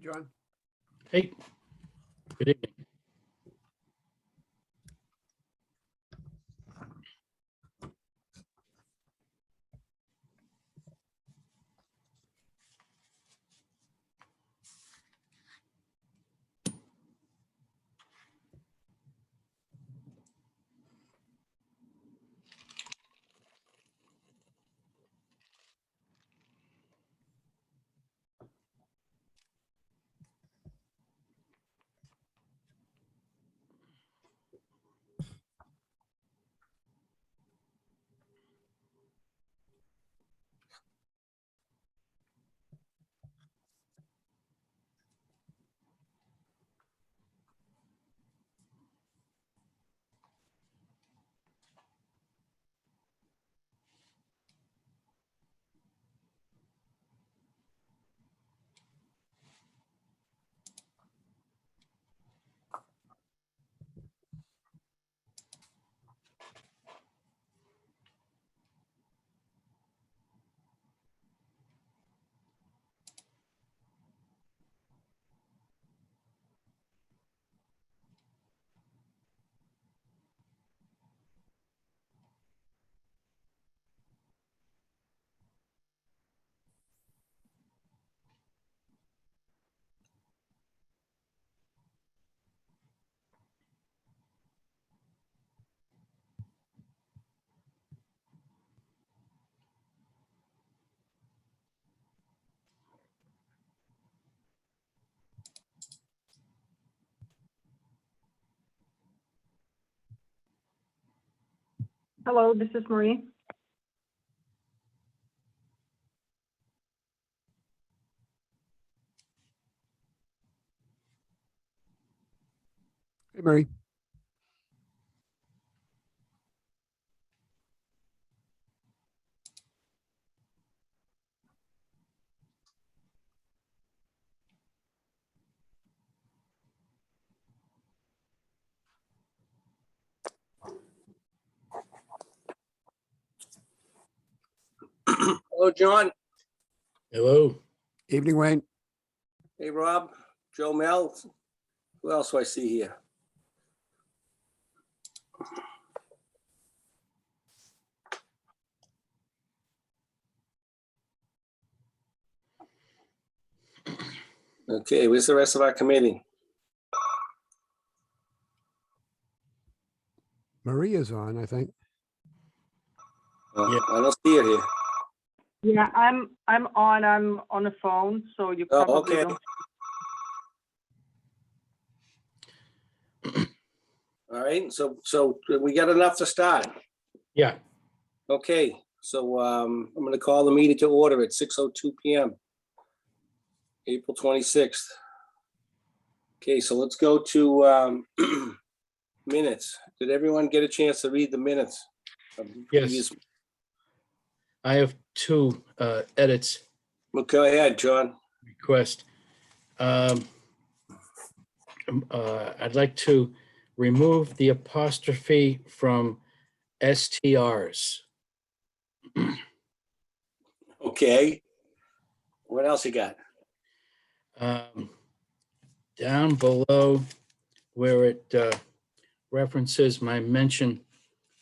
John. Hey, good evening. Hello, this is Marie. Hey, Mary. Hello, John. Hello. Evening, Wayne. Hey, Rob. Joe Mel. Who else do I see here? Okay, where's the rest of our committee? Maria's on, I think. Yeah. I don't see her here. Yeah, I'm on the phone, so you Oh, probably okay. don't. All right, so we got enough to start. Yeah, Okay, so I'm going to call the meeting to order at 6:02 p.m. April 26th. Okay, so let's go to minutes. Did everyone get a chance to read the minutes? of the Yes. previous- I have two edits Well, go ahead, John. request. I'd like to remove the apostrophe from STRs. Okay. What else you got? Down below where it references my mention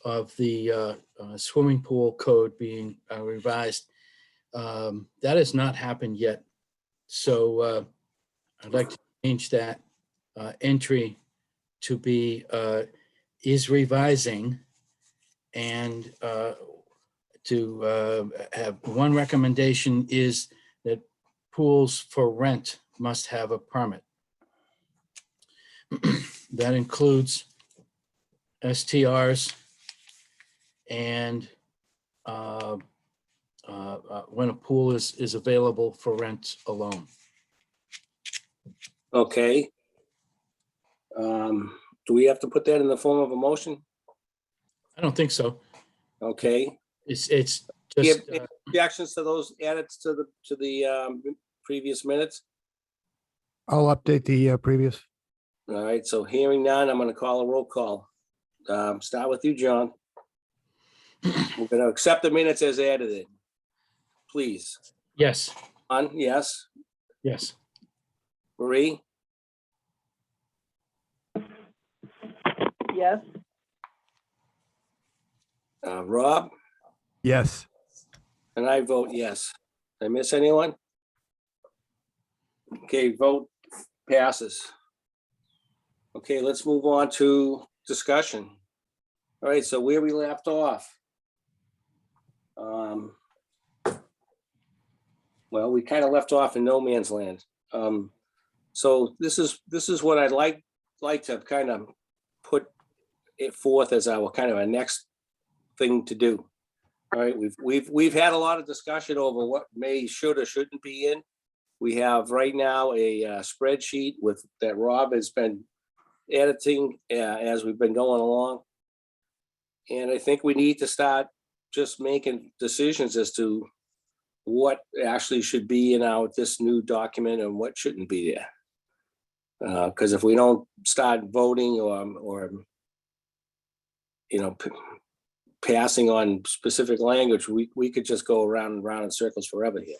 of the swimming pool code being revised, that has not happened yet. So I'd like to change that entry to be is revising, and to have one recommendation is that pools for rent must have a permit. That includes STRs and when a pool is available for rent alone. Okay. Do we have to put that in the form of a motion? I don't think so. Okay. It's Do you just, have reactions to those edits to the previous minutes? I'll update the previous. All right, so hearing none, I'm gonna call a roll call. Start with you, John. We're gonna accept the minutes as edited. Please. yes, On, yes. yes, Marie, Yes, Rob, Yes. and I vote yes. Did I miss anyone? Okay, vote passes. Okay, let's move on to discussion. All right, so where we left off. Well, we kind of left off in no man's land. So this is what I'd like to kind of put it forth as our kind of a next thing to do. All right, we've had a lot of discussion over what may, should, or shouldn't be in. We have right now a spreadsheet with that Rob has been editing as we've been going along. And I think we need to start just making decisions as to what actually should be in this new document and what shouldn't be there. Because if we don't start voting or passing on specific language, we could just go around and round in circles forever here.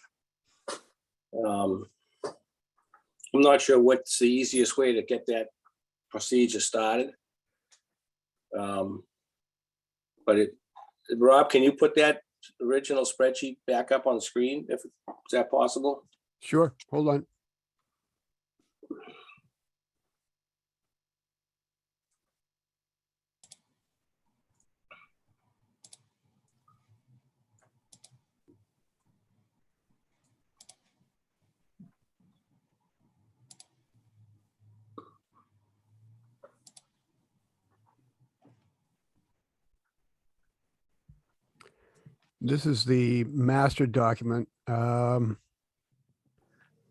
I'm not sure what's the easiest way to get that procedure started. But Rob, can you put that original spreadsheet back up on the screen? Is that possible? Sure. Hold on. This is the master document.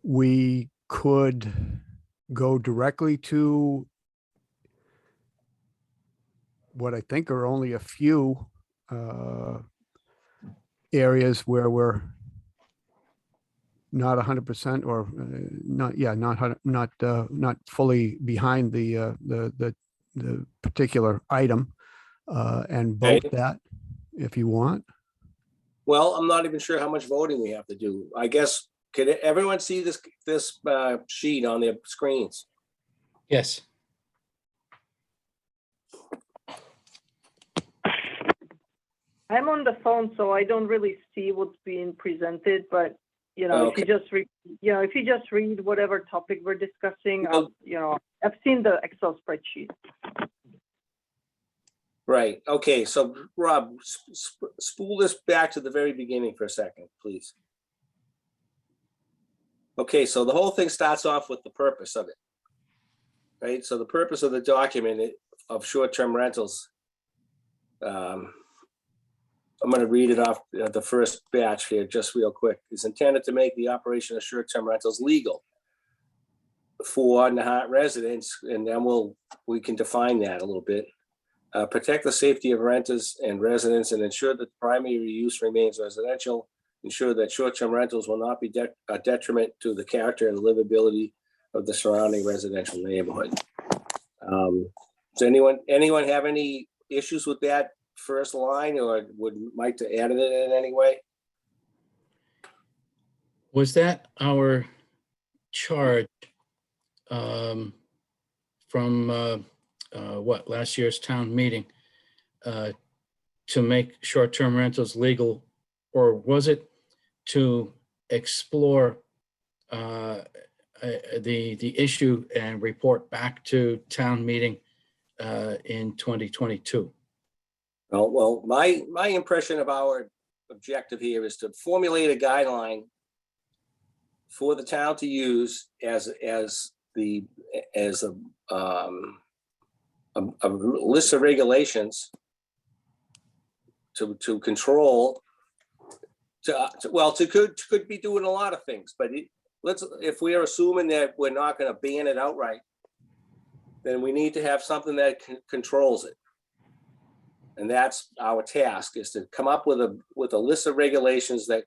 We could go directly to what I think are only a few areas where we're not 100% or not fully behind the particular item and vote Okay. that if you want. Well, I'm not even sure how much voting we have to do. I guess, could everyone see this sheet on their screens? Yes. I'm on the phone, so I don't really see what's being presented, but if you just read, if you just read whatever topic we're discussing, I've seen the Excel spreadsheet. Right. Okay. So Rob, spool this back to the very beginning for a second, please. Okay. So the whole thing starts off with the purpose of it, right? So the purpose of the document of short-term rentals, I'm going to read it off the first batch here just real quick. Is intended to make the operation of short-term rentals legal for Nahant residents, and then we can define that a little bit. Protect the safety of renters and residents and ensure that the primary use remains residential. Ensure that short-term rentals will not be a detriment to the character and livability of the surrounding residential neighborhood. Does anyone have any issues with that first line, or would like to add it in any way? Was that our charge from last year's town meeting to make short-term rentals legal, or was it to explore the issue and report back to town meeting in 2022? Well, my impression of our objective here is to formulate a guideline for the town to use as a list of regulations to control. Could be doing a lot of things, but if we are assuming that we're not going to ban it outright, then we need to have something that controls it. And that's our task, is to come up with a list of regulations that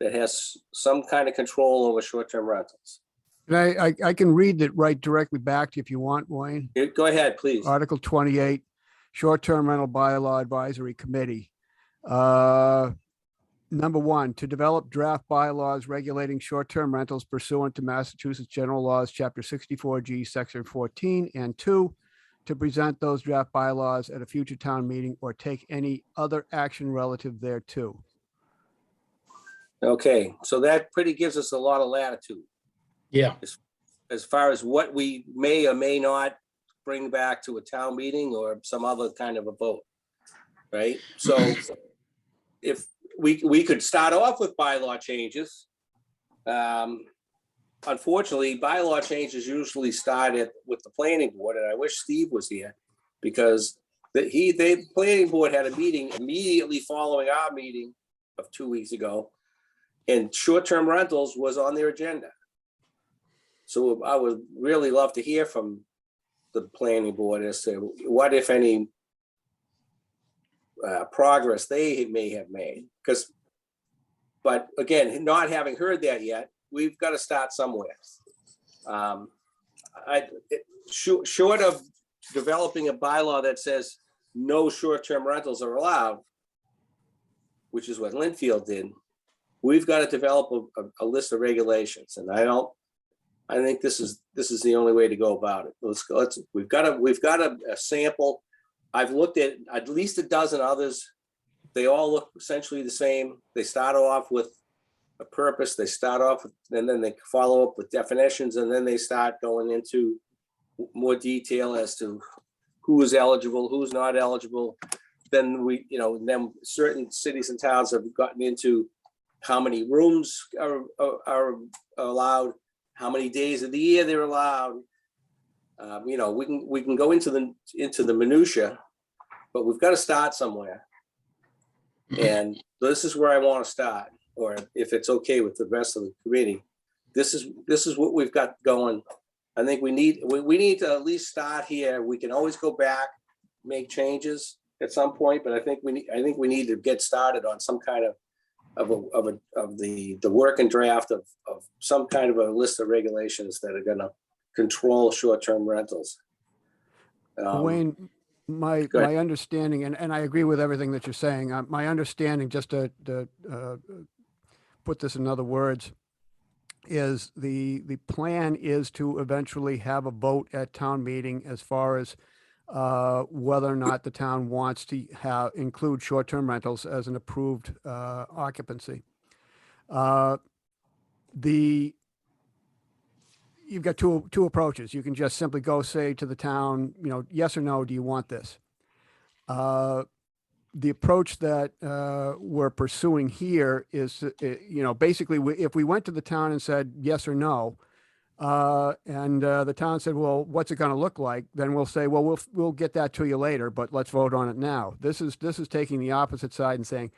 has some kind of control over short-term rentals. And I can read it right directly back to you if you want, Wayne. Go ahead, please. Article 28, Short-Term Rental Bylaw Advisory Committee. Number one, to develop draft bylaws regulating short-term rentals pursuant to Massachusetts General Laws, Chapter 64G, Section 14, and two, to present those draft bylaws at a future town meeting or take any other action relative thereto. Okay, so that pretty gives us a lot of latitude Yeah, as far as what we may or may not bring back to a town meeting or some other kind of a vote, right? So if we could start off with bylaw changes. Unfortunately, bylaw changes usually started with the planning board, and I wish Steve was here because the planning board had a meeting immediately following our meeting of 2 weeks ago, and short-term rentals was on their agenda. So I would really love to hear from the planning board as to what, if any, progress they may have made. But again, not having heard that yet, we've got to start somewhere. Short of developing a bylaw that says no short-term rentals are allowed, which is what Linfield did, we've got to develop a list of regulations, and I think this is the only way to go about it. We've got a sample. I've looked at least a dozen others. They all look essentially the same. They start off with a purpose. They start off with, and then they follow up with definitions, and then they start going into more detail as to who is eligible, who's not eligible. Then then certain cities and towns have gotten into how many rooms are allowed, how many days of the year they're allowed. We can go into the minutia, but we've got to start somewhere. And this is where I want to start, or if it's okay with the rest of the committee, this is what we've got going. I think we need to at least start here. We can always go back, make changes at some point, but I think we need to get started on some kind of the working draft of some kind of a list of regulations that are going to control short-term rentals. Wayne, my understanding, and I agree with everything that you're saying. My understanding, just to put this in other words, is the plan is to eventually have a vote at town meeting as far as whether or not the town wants to include short-term rentals as an approved occupancy. You've got two approaches. You can just simply go say to the town, yes or no, do you want this? The approach that we're pursuing here is, basically, if we went to the town and said yes or no, and the town said, well, what's it going to look like? Then we'll say, well, we'll get that to you later, but let's vote on it now. This is taking the opposite side and saying,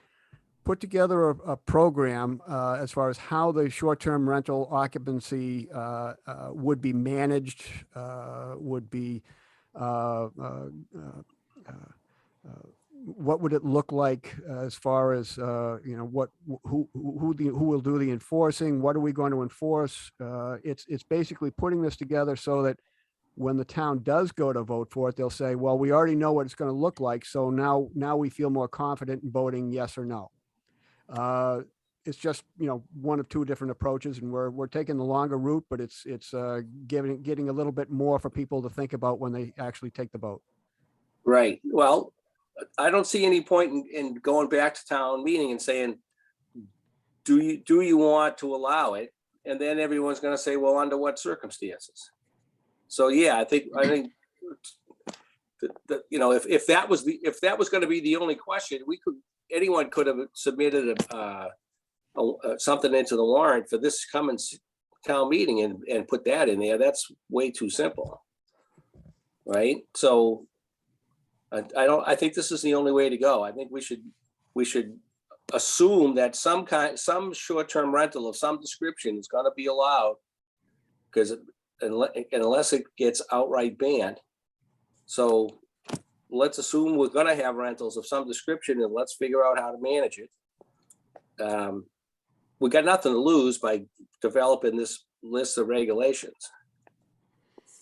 put together a program as far as how the short-term rental occupancy would be managed, what would it look like as far as who will do the enforcing? What are we going to enforce? It's basically putting this together so that when the town does go to vote for it, they'll say, well, we already know what it's going to look like, so now we feel more confident in voting yes or no. It's just one of two different approaches, and we're taking the longer route, but it's getting a little bit more for people to think about when they actually take the vote. Right. Well, I don't see any point in going back to town meeting and saying, do you want to allow it? And then everyone's going to say, well, under what circumstances? So yeah, I think that if that was going to be the only question, anyone could have submitted something into the warrant for this coming town meeting and put that in there. That's way too simple, right? So I think this is the only way to go. I think we should assume that some short-term rental of some description is going to be allowed, because unless it gets outright banned. So let's assume we're going to have rentals of some description, and let's figure out how to manage it. We got nothing to lose by developing this list of regulations.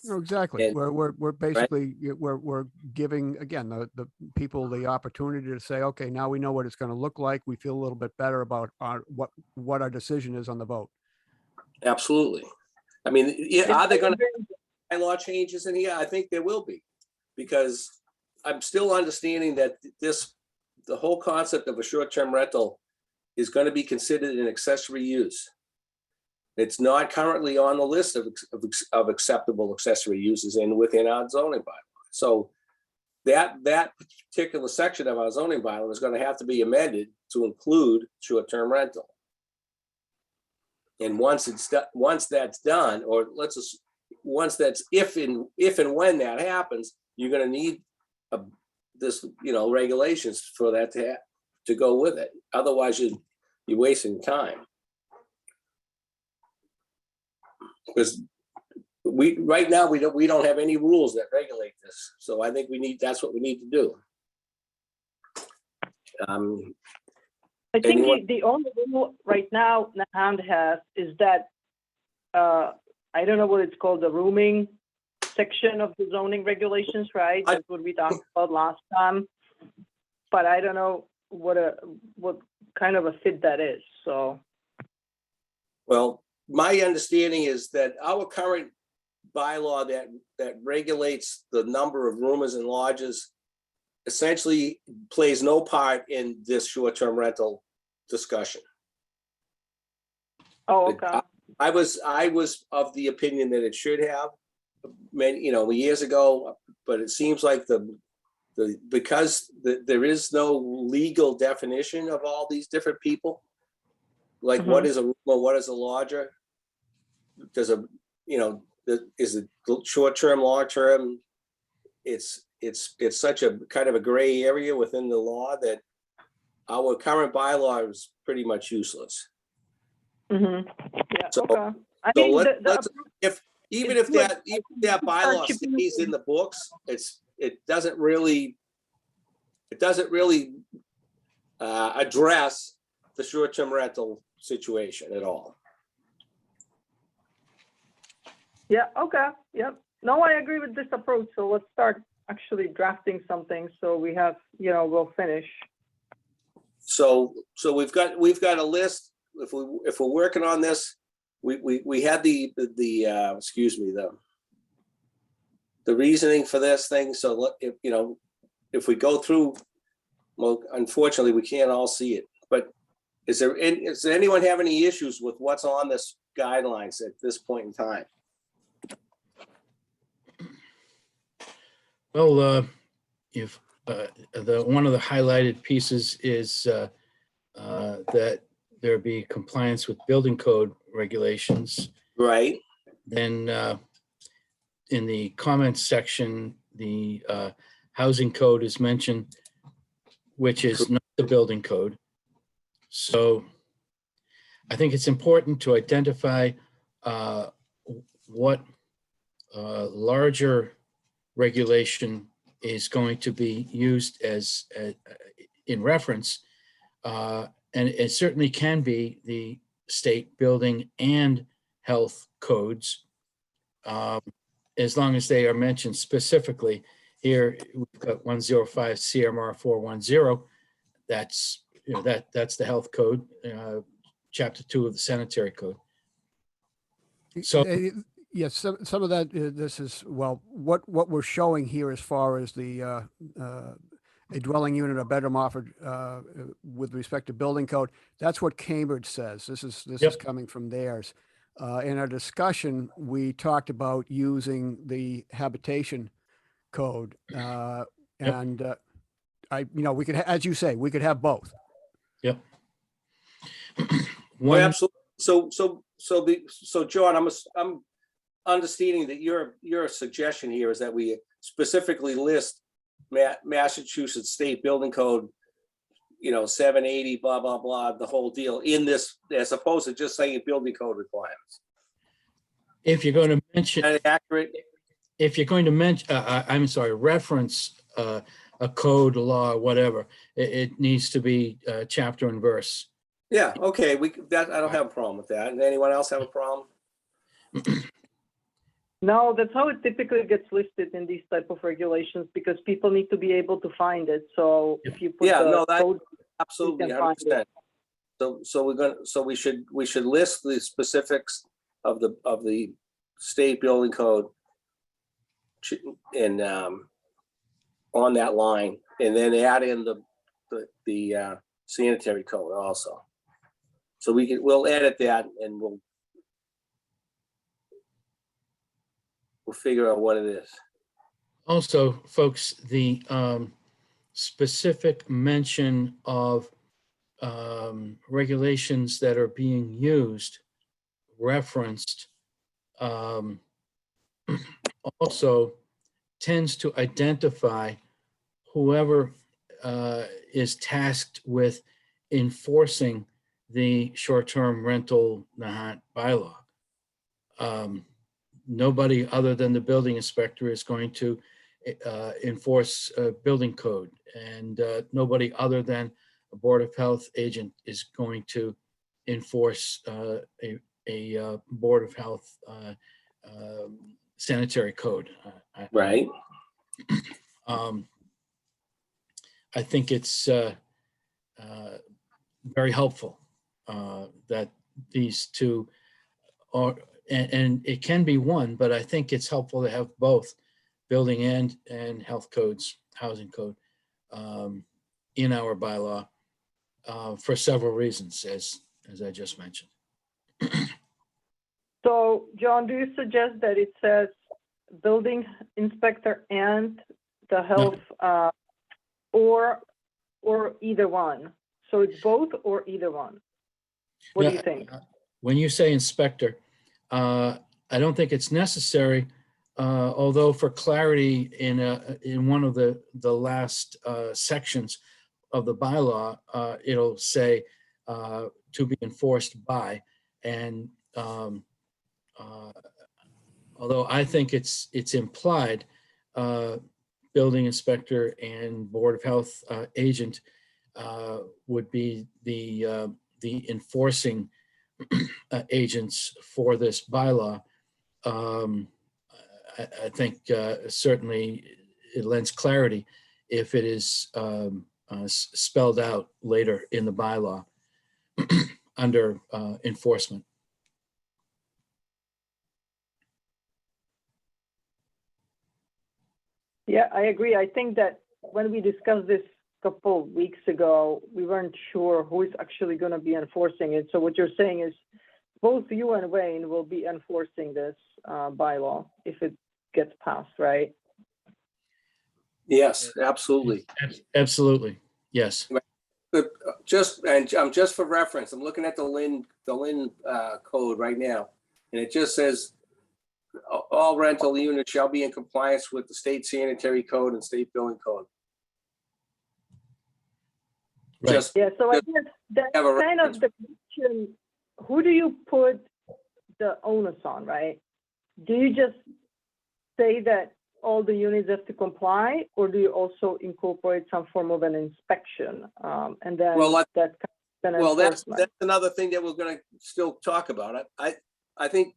No, exactly. And- We're basically, we're giving, again, the people the opportunity to say, okay, now we know what it's going to look like. We feel a little bit better about what our decision is on the vote. Absolutely. I mean, yeah, are there It's gonna very- be law changes in here? I think there will be. Because I'm still understanding that the whole concept of a short-term rental is gonna be considered an accessory use. It's not currently on the list of acceptable accessory uses within our zoning bylaw. So that particular section of our zoning bylaw is gonna have to be amended to include short-term rental. And once that's done, or if and when that happens, you're gonna need regulations for that to go with it. Otherwise, you're wasting time. Because right now, we don't have any rules that regulate this. So I think that's what we need to do. I think anyone- the only rule right now Nahant has is that, I don't know what it's called, the rooming section of the zoning regulations, right? That's what we talked about last time. But I don't know what kind of a fit that is, so. Well, my understanding is that our current bylaw that regulates the number of roomers and lodges essentially plays no part in this short-term rental discussion. Oh, okay. I was of the opinion that it should have many, years ago, but it seems like because there is no legal definition of all these different people, like what is a roomer, what is a lodger? Is it short-term, long-term? It's such a kind of a gray area within the law that our current bylaw is pretty much useless. Yeah, So- okay. I So mean, let's, even if that bylaw keeping- stays in the books, it doesn't really address the short-term rental situation at all. Yeah, okay, yep. No, I agree with this approach, so let's start actually drafting something so we have, we'll finish. So we've got a list. If we're working on this, we had the reasoning for this thing. So if we go through, well, unfortunately, we can't all see it. But does anyone have any issues with what's on this guidelines at this point in time? Well, if one of the highlighted pieces is that there be compliance with building code regulations, Right. then in the comments section, the housing code is mentioned, which is not the building code. So I think it's important to identify what larger regulation is going to be used as in reference, and it certainly can be the state building and health codes, as long as they are mentioned specifically. Here we've got 105 CMR 410. That's that's the health code, chapter 2 of the sanitary code. So Yes, some of that, this is, well, what we're showing here as far as the a dwelling unit or bedroom offered with respect to building code, that's what Cambridge says. This is Yep. coming from theirs. In our discussion, we talked about using the habitation code, and we could, as you say, we could have both. Yep. Well, absolutely. So John, I'm understanding that your suggestion here is that we specifically list Massachusetts State Building Code, 780, blah, blah, blah, the whole deal in this, as opposed to just saying building code requirements. if you're going to mention, Is that accurate? if you're going to mention, reference a code, a law, whatever, it needs to be chapter and verse. Yeah, okay, I don't have a problem with that. And anyone else have a problem? No, that's how it typically gets listed in these type of regulations because people need to be able to find it. So if you put Yeah, the no, that code, absolutely can 100%. So we should list the specifics of the state building code and on that line, and then add in the sanitary code also. So we'll edit that and we'll figure out what it is. Also, folks, the specific mention of regulations that are being used, referenced, also tends to identify whoever is tasked with enforcing the short-term rental Nahant bylaw. Nobody other than the building inspector is going to enforce building code, and nobody other than a Board of Health agent is going to enforce a Board of Health sanitary code. Right. I think it's very helpful that these two are, and it can be one, but I think it's helpful to have both building and health codes, housing code in our bylaw for several reasons, as I just mentioned. so John, do you suggest that it says building inspector and the health, or either one? So it's both or either one? What do you think? When you say inspector, I don't think it's necessary, although for clarity in one of the last sections of the bylaw, it'll say to be enforced by, and although I think it's implied, building inspector and Board of Health agent would be the enforcing agents for this bylaw. I think certainly it lends clarity if it is spelled out later in the bylaw under enforcement. Yeah, I agree. I think that when we discussed this a couple of weeks ago, we weren't sure who is actually going to be enforcing it. So what you're saying is both you and Wayne will be enforcing this bylaw if it gets passed, right? Yes, absolutely. Absolutely, yes. But just for reference, I'm looking at the Lynn code right now, and it just says all rental units shall be in compliance with the state sanitary code and state building code. Right. Just Yeah, so I guess that's have a kind of the question. Who do you put the onus on, right? Do you just say that all the units have to comply, or do you also incorporate some form of an inspection? And then that's another thing that we're going to still talk about. I think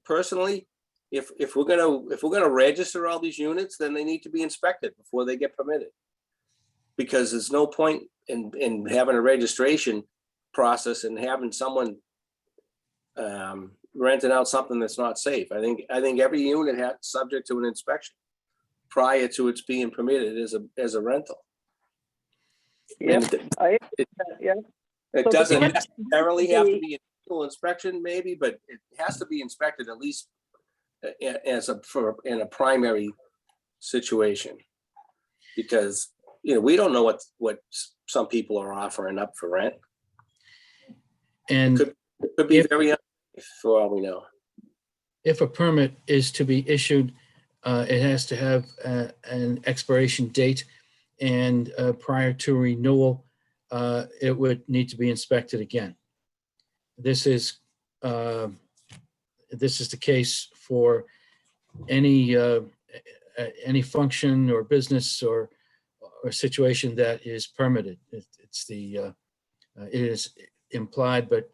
personally, if we're gonna register all these units, then they need to be inspected before they get permitted, because there's no point in having a registration process and having someone renting out something that's not safe. I think every unit has subject to an inspection prior to its being permitted as a rental. Yeah, It doesn't necessarily have to be a full inspection, maybe, but it has to be inspected at least in a primary situation, because we don't know what some people are offering up for rent, and it could be very unsafe for all we know. If a permit is to be issued, it has to have an expiration date, and prior to renewal, it would need to be inspected again. This is the case for any function or business or situation that is permitted. It is implied, but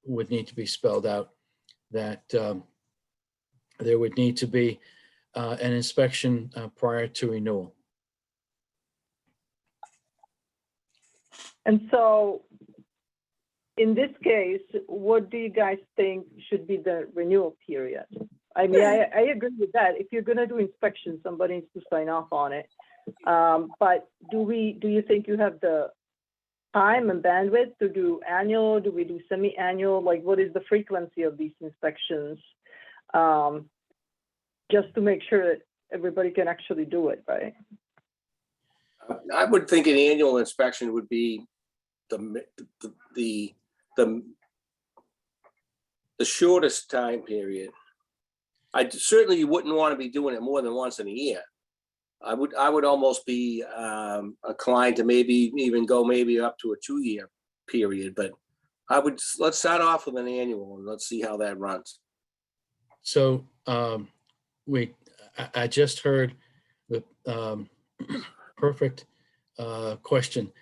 would need to be spelled out that there would need to be an inspection prior to renewal. And so in this case, what do you guys think should be the renewal period? I mean, I agree with that. If you're gonna do inspection, somebody needs to sign off on it. But do you think you have the time and bandwidth to do annual? Do we do semi-annual? Like, what is the frequency of these inspections? Just to make sure that everybody can actually do it, right? I would think an annual inspection would be the shortest time period. I certainly wouldn't want to be doing it more than once in a year. I would almost be inclined to maybe even go up to a 2-year period, but let's start off with an annual and let's see how that runs. So I just heard the perfect question,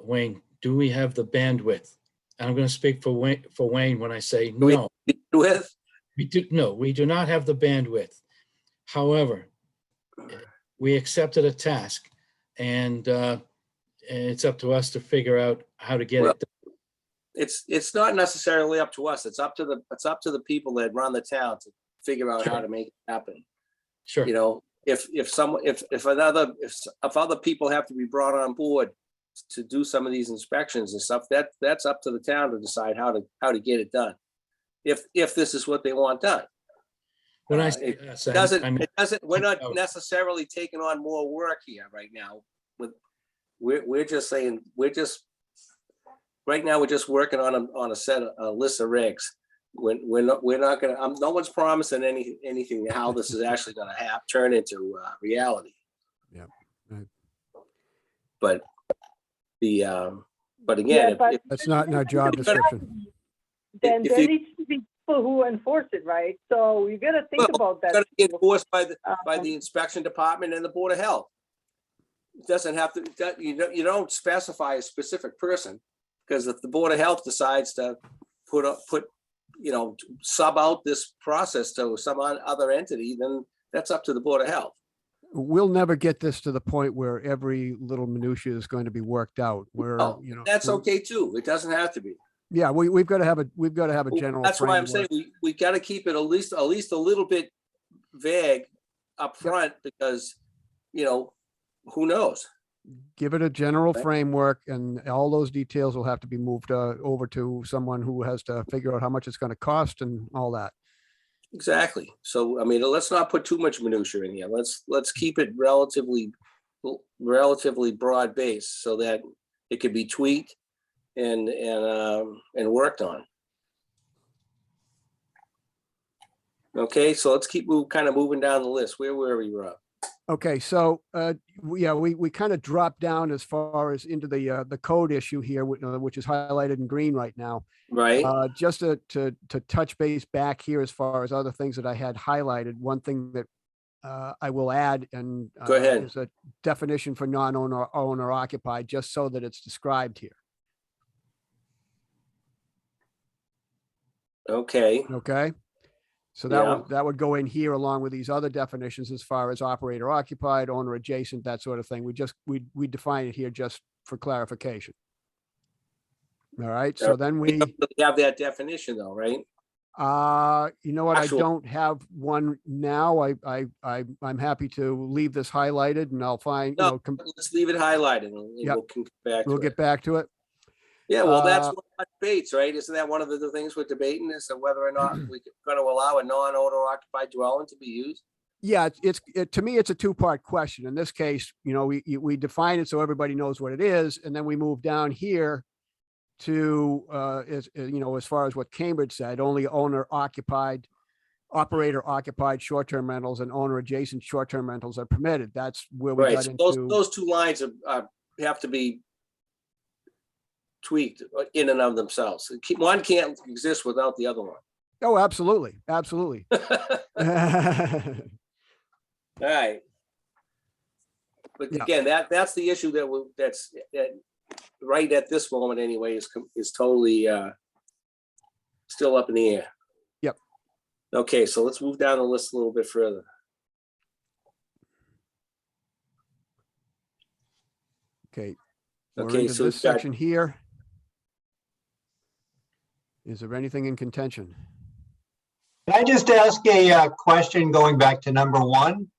Wayne. Do we have the bandwidth? And I'm going to speak for Wayne when I say no. We do not have the bandwidth. However, we accepted a task, and it's up to us to figure out how to get it done. It's not necessarily up to us. It's up to the people that run the town to figure out how to make it happen. Sure. You know, if other people have to be brought on board to do some of these inspections and stuff, that's up to the town to decide how to get it done. If this is what they want done. When We're not necessarily taking on more work here right now. We're just saying, right now we're just working on a list of regs. We're not gonna, no one's promising anything how this is actually gonna turn into reality. Yeah. Right. But again, That's not in our job description. Then there needs to be people who enforce it, right? So you gotta think about that. It's gonna get enforced by the inspection department and the Board of Health. It doesn't have to, you don't specify a specific person, because if the Board of Health decides to sub out this process to some other entity, then that's up to the Board of Health. We'll never get this to the point where every little minutia is going to be worked out. That's okay too. It doesn't have to be. Yeah, we've got to have a general. That's why I'm saying we got to keep it at least a little bit vague up front, because who knows? Give it a general framework, and all those details will have to be moved over to someone who has to figure out how much it's going to cost and all that. Exactly. So I mean, let's not put too much minutia in here. Let's keep it relatively broad based so that it can be tweaked and worked on. Okay, so let's keep moving down the list. Where were we, Rob? Okay, so we kind of dropped down as far as into the code issue here, which is highlighted in green right now. Right. Just to touch base back here as far as other things that I had highlighted. One thing that I will add, and go ahead, is a definition for owner occupied, just so that it's described here. Okay. Okay. So that would go in here along with these other definitions as far as operator occupied, owner adjacent, that sort of thing. We define it here just for clarification. All right. So then we have that definition though, right? You know what? I don't have one now. I'm happy to leave this highlighted, and I'll find. Let's leave it highlighted, and we'll get back to it. Yeah, well, that's one of our debates, right? Isn't that one of the things we're debating, is whether or not we're going to allow a non-owner occupied dwelling to be used? Yeah, to me, it's a two-part question. In this case, we define it so everybody knows what it is, and then we move down here to as far as what Cambridge said, only owner occupied, operator occupied short-term rentals and owner adjacent short-term rentals are permitted. That's where we got into those two lines have to be tweaked in and of themselves. One can't exist without the other one. Oh, absolutely. Absolutely. All right. But again, that's the issue that right at this moment anyway is totally still up in the air. Yep. Okay, so let's move down the list a little bit further. Okay. We're Okay, into so this we've got, section here. Is there anything in contention? Can I just ask a question going back to number one?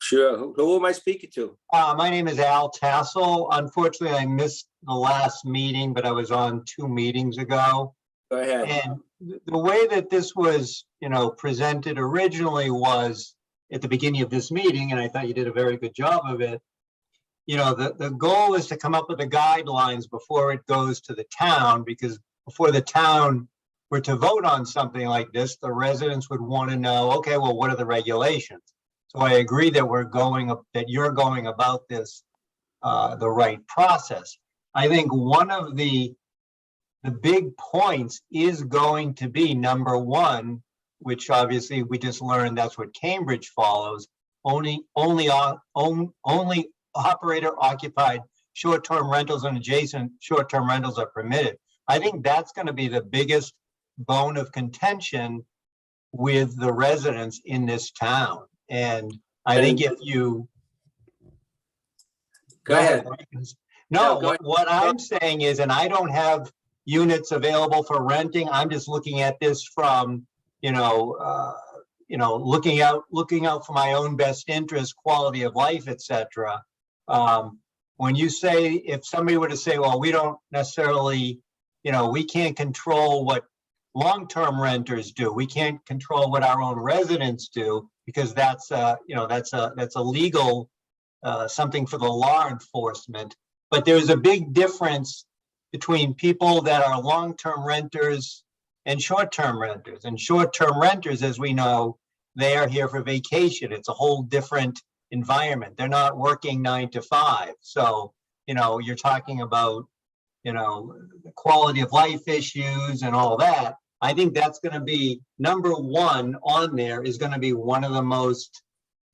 sure, who am I speaking to? My name is Al Tassel. Unfortunately, I missed the last meeting, but I was on 2 meetings ago. Go ahead. And the way that this was, presented originally was at the beginning of this meeting, and I thought you did a very good job of it. The goal is to come up with the guidelines before it goes to the town, because before the town were to vote on something like this, the residents would want to know, okay, well, what are the regulations? So I agree that that you're going about this the right process. I think one of the big points is going to be number one, which obviously we just learned that's what Cambridge follows. Only operator occupied short-term rentals and adjacent short-term rentals are permitted. I think that's going to be the biggest bone of contention with the residents in this town. And I think if you Go ahead. No, No, go ahead. what I'm saying is, and I don't have units available for renting. I'm just looking at this from, looking out for my own best interest, quality of life, etc. When you say, if somebody were to say, well, we don't necessarily, we can't control what long-term renters do. We can't control what our own residents do, because that's a legal something for the law enforcement. But there's a big difference between people that are long-term renters and short-term renters. And short-term renters, as we know, they are here for vacation. It's a whole different environment. They're not working 9 to 5. So, you're talking about, the quality of life issues and all that. I think that's going to be number one on there, is going to be one of the most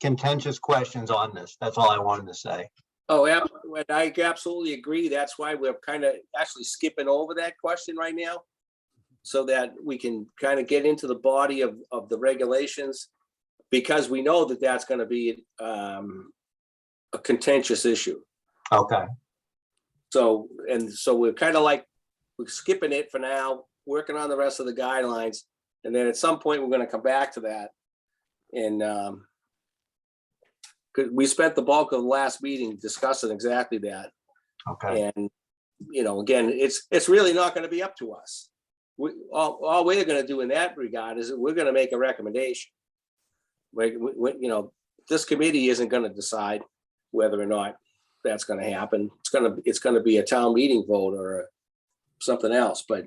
contentious questions on this. That's all I wanted to say. Oh, yeah, I absolutely agree. That's why we're kind of actually skipping over that question right now, so that we can kind of get into the body of the regulations, because we know that that's going to be a contentious issue. Okay. So we're kind of like, we're skipping it for now, working on the rest of the guidelines. And then at some point, we're going to come back to that. And 'cause we spent the bulk of the last meeting discussing exactly that. Okay. And, again, it's really not going to be up to us. All we're going to do in that regard is that we're going to make a recommendation. This committee isn't going to decide whether or not that's going to happen. It's going to be a town meeting vote or something else. But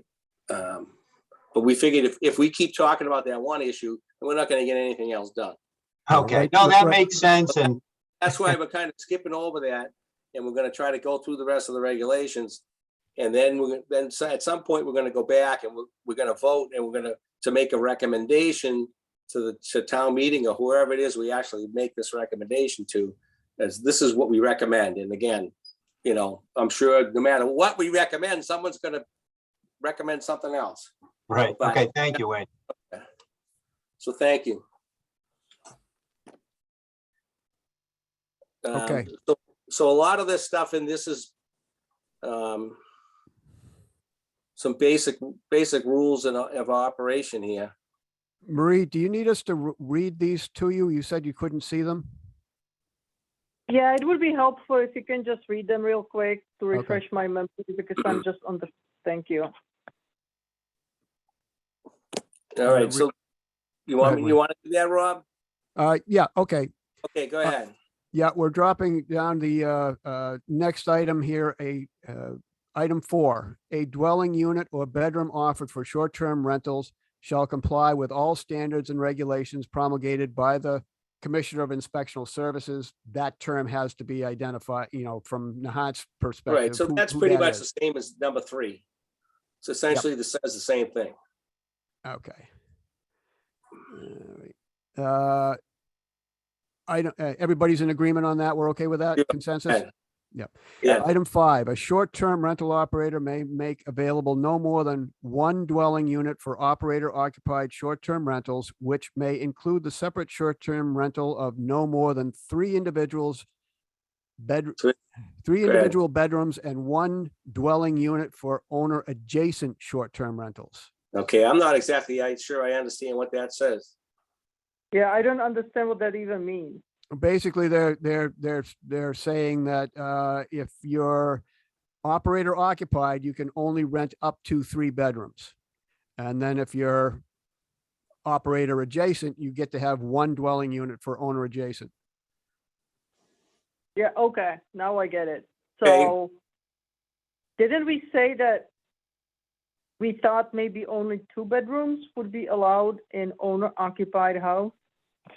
we figured if we keep talking about that one issue, we're not going to get anything else done. Okay. No, that makes sense. And That's why we're kind of skipping over that, and we're going to try to go through the rest of the regulations. And then at some point, we're going to go back and we're going to vote, and we're going to make a recommendation to town meeting or whoever it is we actually make this recommendation to, as this is what we recommend. And again, I'm sure no matter what we recommend, someone's going to recommend something else. right. But- Okay. Thank you, Wayne. So thank you. Okay. So a lot of this stuff, and this is some basic rules of operation here. Marie, do you need us to read these to you? You said you couldn't see them. Yeah, it would be helpful if you can just read them real quick to Okay. refresh my memory, because I'm just on the, thank you. All right, so you want to do that, Rob? Yeah, okay. Okay, go ahead. Yeah, we're dropping down the next item here, item 4, a dwelling unit or bedroom offered for short-term rentals shall comply with all standards and regulations promulgated by the Commissioner of Inspectional Services. That term has to be identified, from Nahant's perspective. Right, so who- that's who pretty that much is. the same as number 3. It's essentially says the same thing. Okay. All right. Everybody's in agreement on that? We're okay with that Yeah. consensus? Yeah, Item 5, a short-term rental operator may make available no more than one dwelling unit for operator occupied short-term rentals, which may include the separate short-term rental of no more than three individuals Three- three Go ahead. individual bedrooms and one dwelling unit for owner adjacent short-term rentals. okay, I'm not exactly sure I understand what that says. Yeah, I don't understand what that even means. Basically, they're saying that if you're operator occupied, you can only rent up to three bedrooms. And then if you're operator adjacent, you get to have one dwelling unit for owner adjacent. Yeah, okay, now I get it. Okay. So, didn't we say that we thought maybe only 2 bedrooms would be allowed in owner occupied house?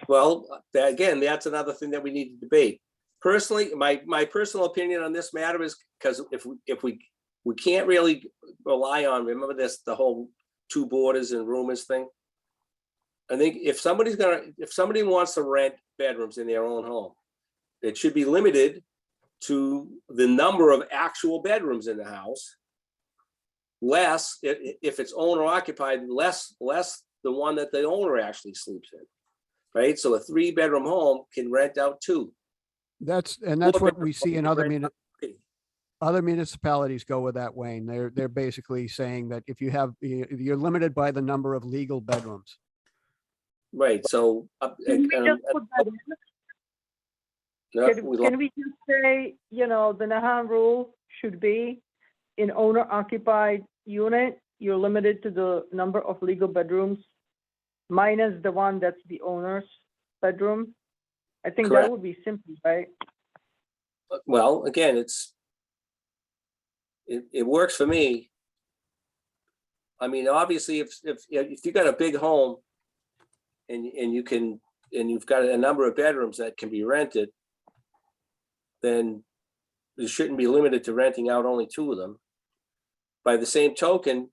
Well, again, that's another thing that we need to debate. Personally, my personal opinion on this matter is because if we can't really rely on, remember this, the whole 2 boarders and roomers thing. I think if somebody wants to rent bedrooms in their own home, it should be limited to the number of actual bedrooms in the house. Less, if it's owner occupied, less the one that the owner actually sleeps in. Right, so a 3-bedroom home can rent out 2. That's what we see in other municipalities go with that, Wayne. They're basically saying that if you're limited by the number of legal bedrooms. Right, so. Can we just put that in? Can we just say, the Nahant rule should be in owner occupied unit, you're limited to the number of legal bedrooms minus the one that's the owner's bedroom? I think Correct. that would be simple, right? Well, again, it works for me. I mean, obviously, if you got a big home and you've got a number of bedrooms that can be rented, then you shouldn't be limited to renting out only 2 of them. By the same token,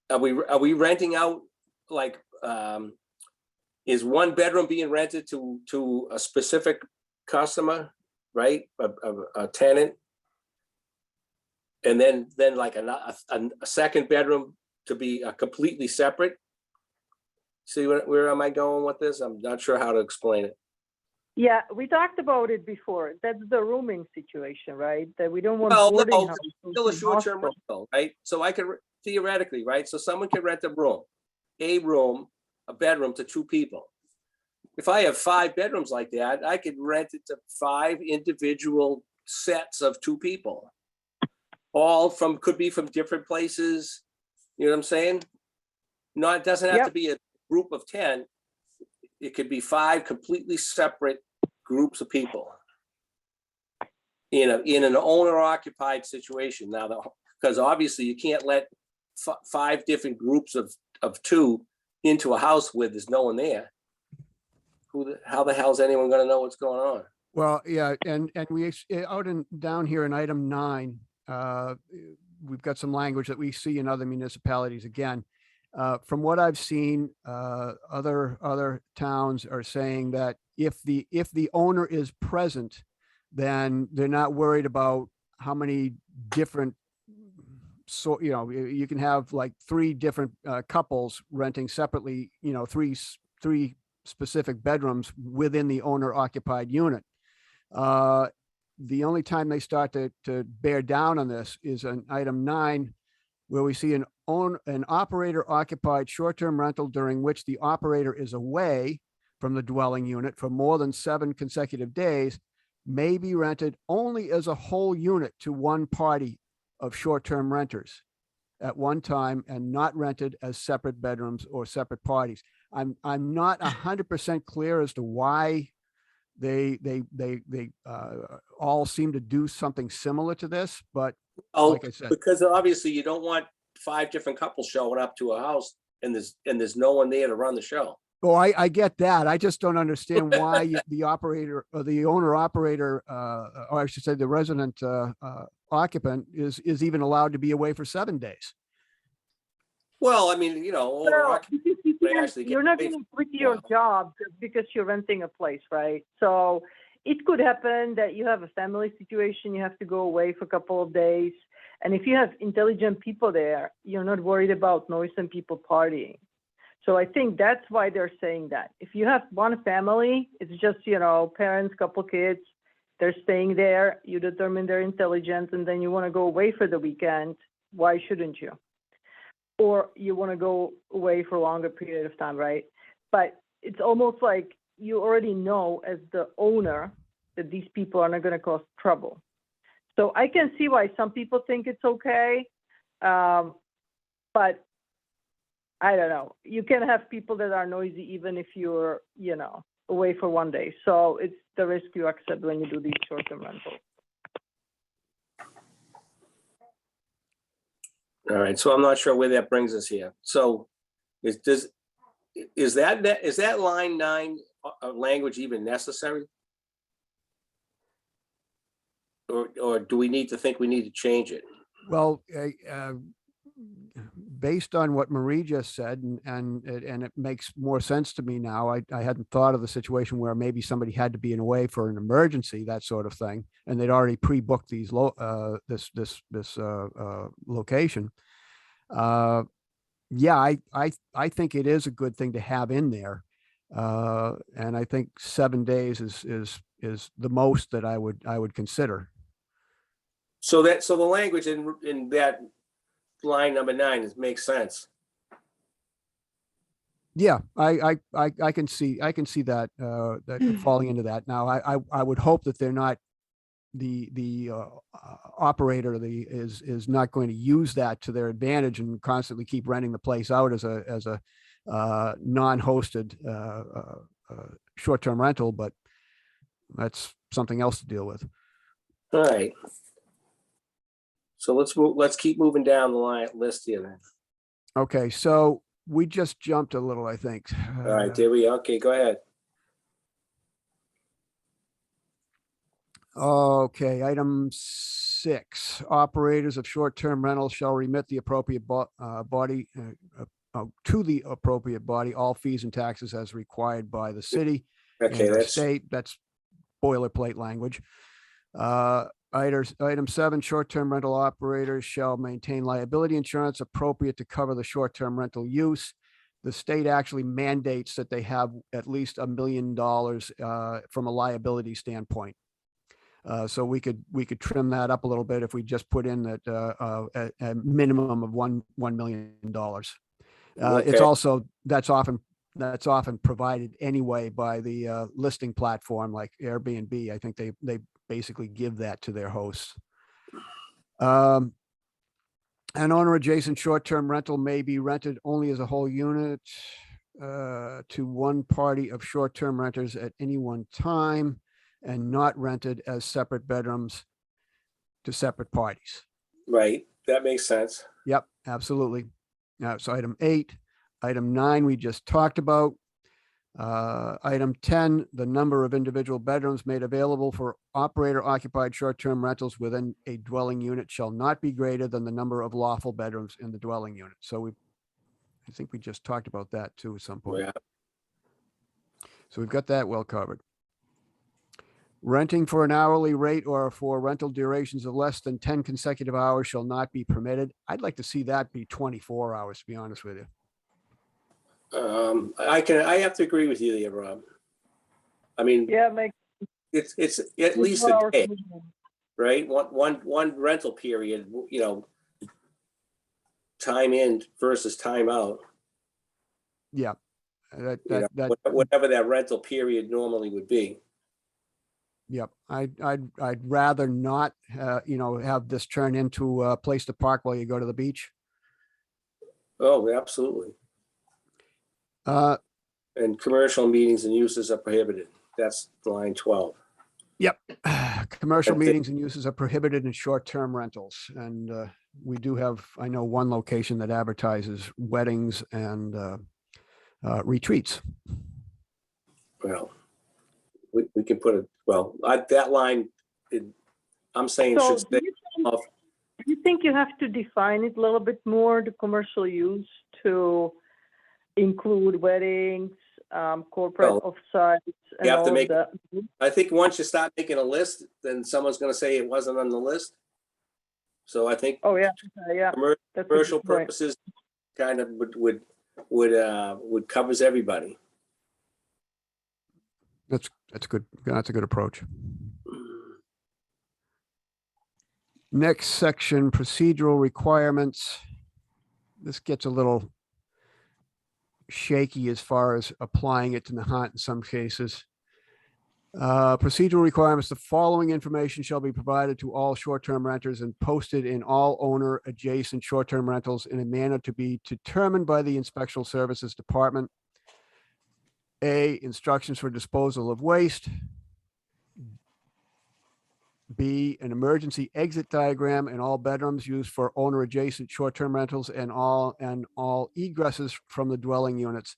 are we renting out, like, is one bedroom being rented to a specific customer, right? A tenant, and then like a second bedroom to be a completely separate. See where am I going with this? I'm not sure how to explain it. Yeah, we talked about it before. That's the rooming situation, right? That we don't want Well, boarding no, houses still a in short-term hostels. rental, right? So I could theoretically, right? So someone can rent a bedroom to 2 people. If I have 5 bedrooms like that, I could rent it to 5 individual sets of 2 people. Could be from different places. You know what I'm saying? No, it doesn't have to be a group of 10. It could be 5 completely separate groups of people in an owner occupied situation. Now, because obviously you can't let 5 different groups of 2 into a house where there's no one there. How the hell is anyone going to know what's going on? Well, yeah, and we down here in item 9, we've got some language that we see in other municipalities. Again, from what I've seen, other towns are saying that if the owner is present, then they're not worried about how many different. So, you can have like 3 different couples renting separately, 3 specific bedrooms within the owner occupied unit. The only time they start to bear down on this is on item 9, where we see an operator occupied short-term rental during which the operator is away from the dwelling unit for more than 7 consecutive days may be rented only as a whole unit to one party of short-term renters at one time and not rented as separate bedrooms or separate parties. I'm not 100% clear as to why they all seem to do something similar to this, but like I said, because obviously you don't want 5 different couples showing up to a house and there's no one there to run the show. oh, I get that. I just don't understand why the operator or the owner operator, or I should say the resident occupant is even allowed to be away for 7 days. Well, I mean, you know, owner Well, occupied, because you they can't- actually get you're not paid going to for quit it. your Wow. job just because you're renting a place, right? So it could happen that you have a family situation, you have to go away for a couple of days. And if you have intelligent people there, you're not worried about noise and people partying. So I think that's why they're saying that. If you have one family, it's just, you know, parents, couple kids, they're staying there, you determine their intelligence, and then you want to go away for the weekend, why shouldn't you? Or you want to go away for a longer period of time, right? But it's almost like you already know as the owner that these people are not going to cause trouble. So I can see why some people think it's okay, but I don't know. You can have people that are noisy even if you're, you know, away for one day. So it's the risk you accept when you do these short-term rentals. All right, so I'm not sure where that brings us here. So is that line 9 language even necessary? Or do we need to think we need to change it? Well, based on what Marie just said, and it makes more sense to me now. I hadn't thought of the situation where maybe somebody had to be away for an emergency, that sort of thing, and they'd already pre-booked these this location. Yeah, I think it is a good thing to have in there, and I think 7 days is the most that I would consider. So the language in that line number 9 makes sense. Yeah, I can see that that falling into that. Now, I would hope that they're not the operator is not going to use that to their advantage and constantly keep renting the place out as a non-hosted short-term rental, but that's something else to deal with. All right. So let's keep moving down the line list here then. Okay, so we just jumped a little, I think. All right, there we are. Okay, go ahead. Okay, item 6, operators of short-term rentals shall remit the appropriate body to the appropriate body, all fees and taxes as required by the city Okay, and or that's state. That's boilerplate language. Item 7, short-term rental operators shall maintain liability insurance appropriate to cover the short-term rental use. The state actually mandates that they have at least $1 million from a liability standpoint. So we could trim that up a little bit if we just put in that a minimum of $1 million. It's okay. also that's often provided anyway by the listing platform like Airbnb. I think they basically give that to their hosts. An owner adjacent short-term rental may be rented only as a whole unit to one party of short-term renters at any one time, and not rented as separate bedrooms to separate parties. Right, that makes sense. Yep, absolutely. So item 8, item 9, we just talked about. Item 10, the number of individual bedrooms made available for operator occupied short-term rentals within a dwelling unit shall not be greater than the number of lawful bedrooms in the dwelling unit. So I think we just talked about that too at some point. Yeah. So we've got that well covered. Renting for an hourly rate or for rental durations of less than 10 consecutive hours shall not be permitted. I'd like to see that be 24 hours, to be honest with you. I have to agree with you there, Rob. I mean, Yeah, make it's at least a hours day, minimum. right? One rental period, you know, time in versus time out. Yeah. You know, whatever that rental period normally would be. Yep. I'd rather not, have this turn into a place to park while you go to the beach. Oh, absolutely. And commercial meetings and uses are prohibited. That's line 12. Yep. Commercial And the- meetings and uses are prohibited in short-term rentals. And we do have, I know, one location that advertises weddings and retreats. Well, we can put it, that line, I'm saying So should stay off. do you think you have to define it a little bit more, the commercial use, to include weddings, corporate Well, offsites, and have to all make- of that. I think once you start making a list, then someone's gonna say it wasn't on the list. So I think Oh, yeah, yeah. commer- That's a good commercial point. purposes kind of would covers everybody. That's good. That's a good approach. Next section, procedural requirements. This gets a little shaky as far as applying it to Nahant in some cases. Procedural requirements, the following information shall be provided to all short-term renters and posted in all owner adjacent short-term rentals in a manner to be determined by the Inspection Services Department. A, instructions for disposal of waste. B, an emergency exit diagram in all bedrooms used for owner adjacent short-term rentals and all egresses from the dwelling units.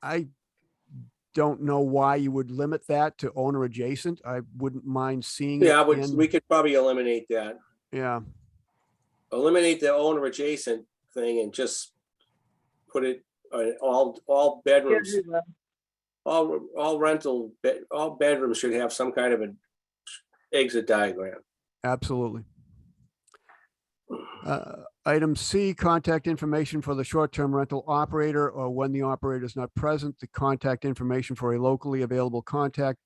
I don't know why you would limit that to owner adjacent. I wouldn't mind seeing it Yeah, in, we could probably eliminate that. yeah, Eliminate the owner adjacent thing and just put it on all bedrooms. Yeah, All bedrooms should have some kind of an exit diagram. absolutely. Item C, contact information for the short-term rental operator, or when the operator is not present, the contact information for a locally available contact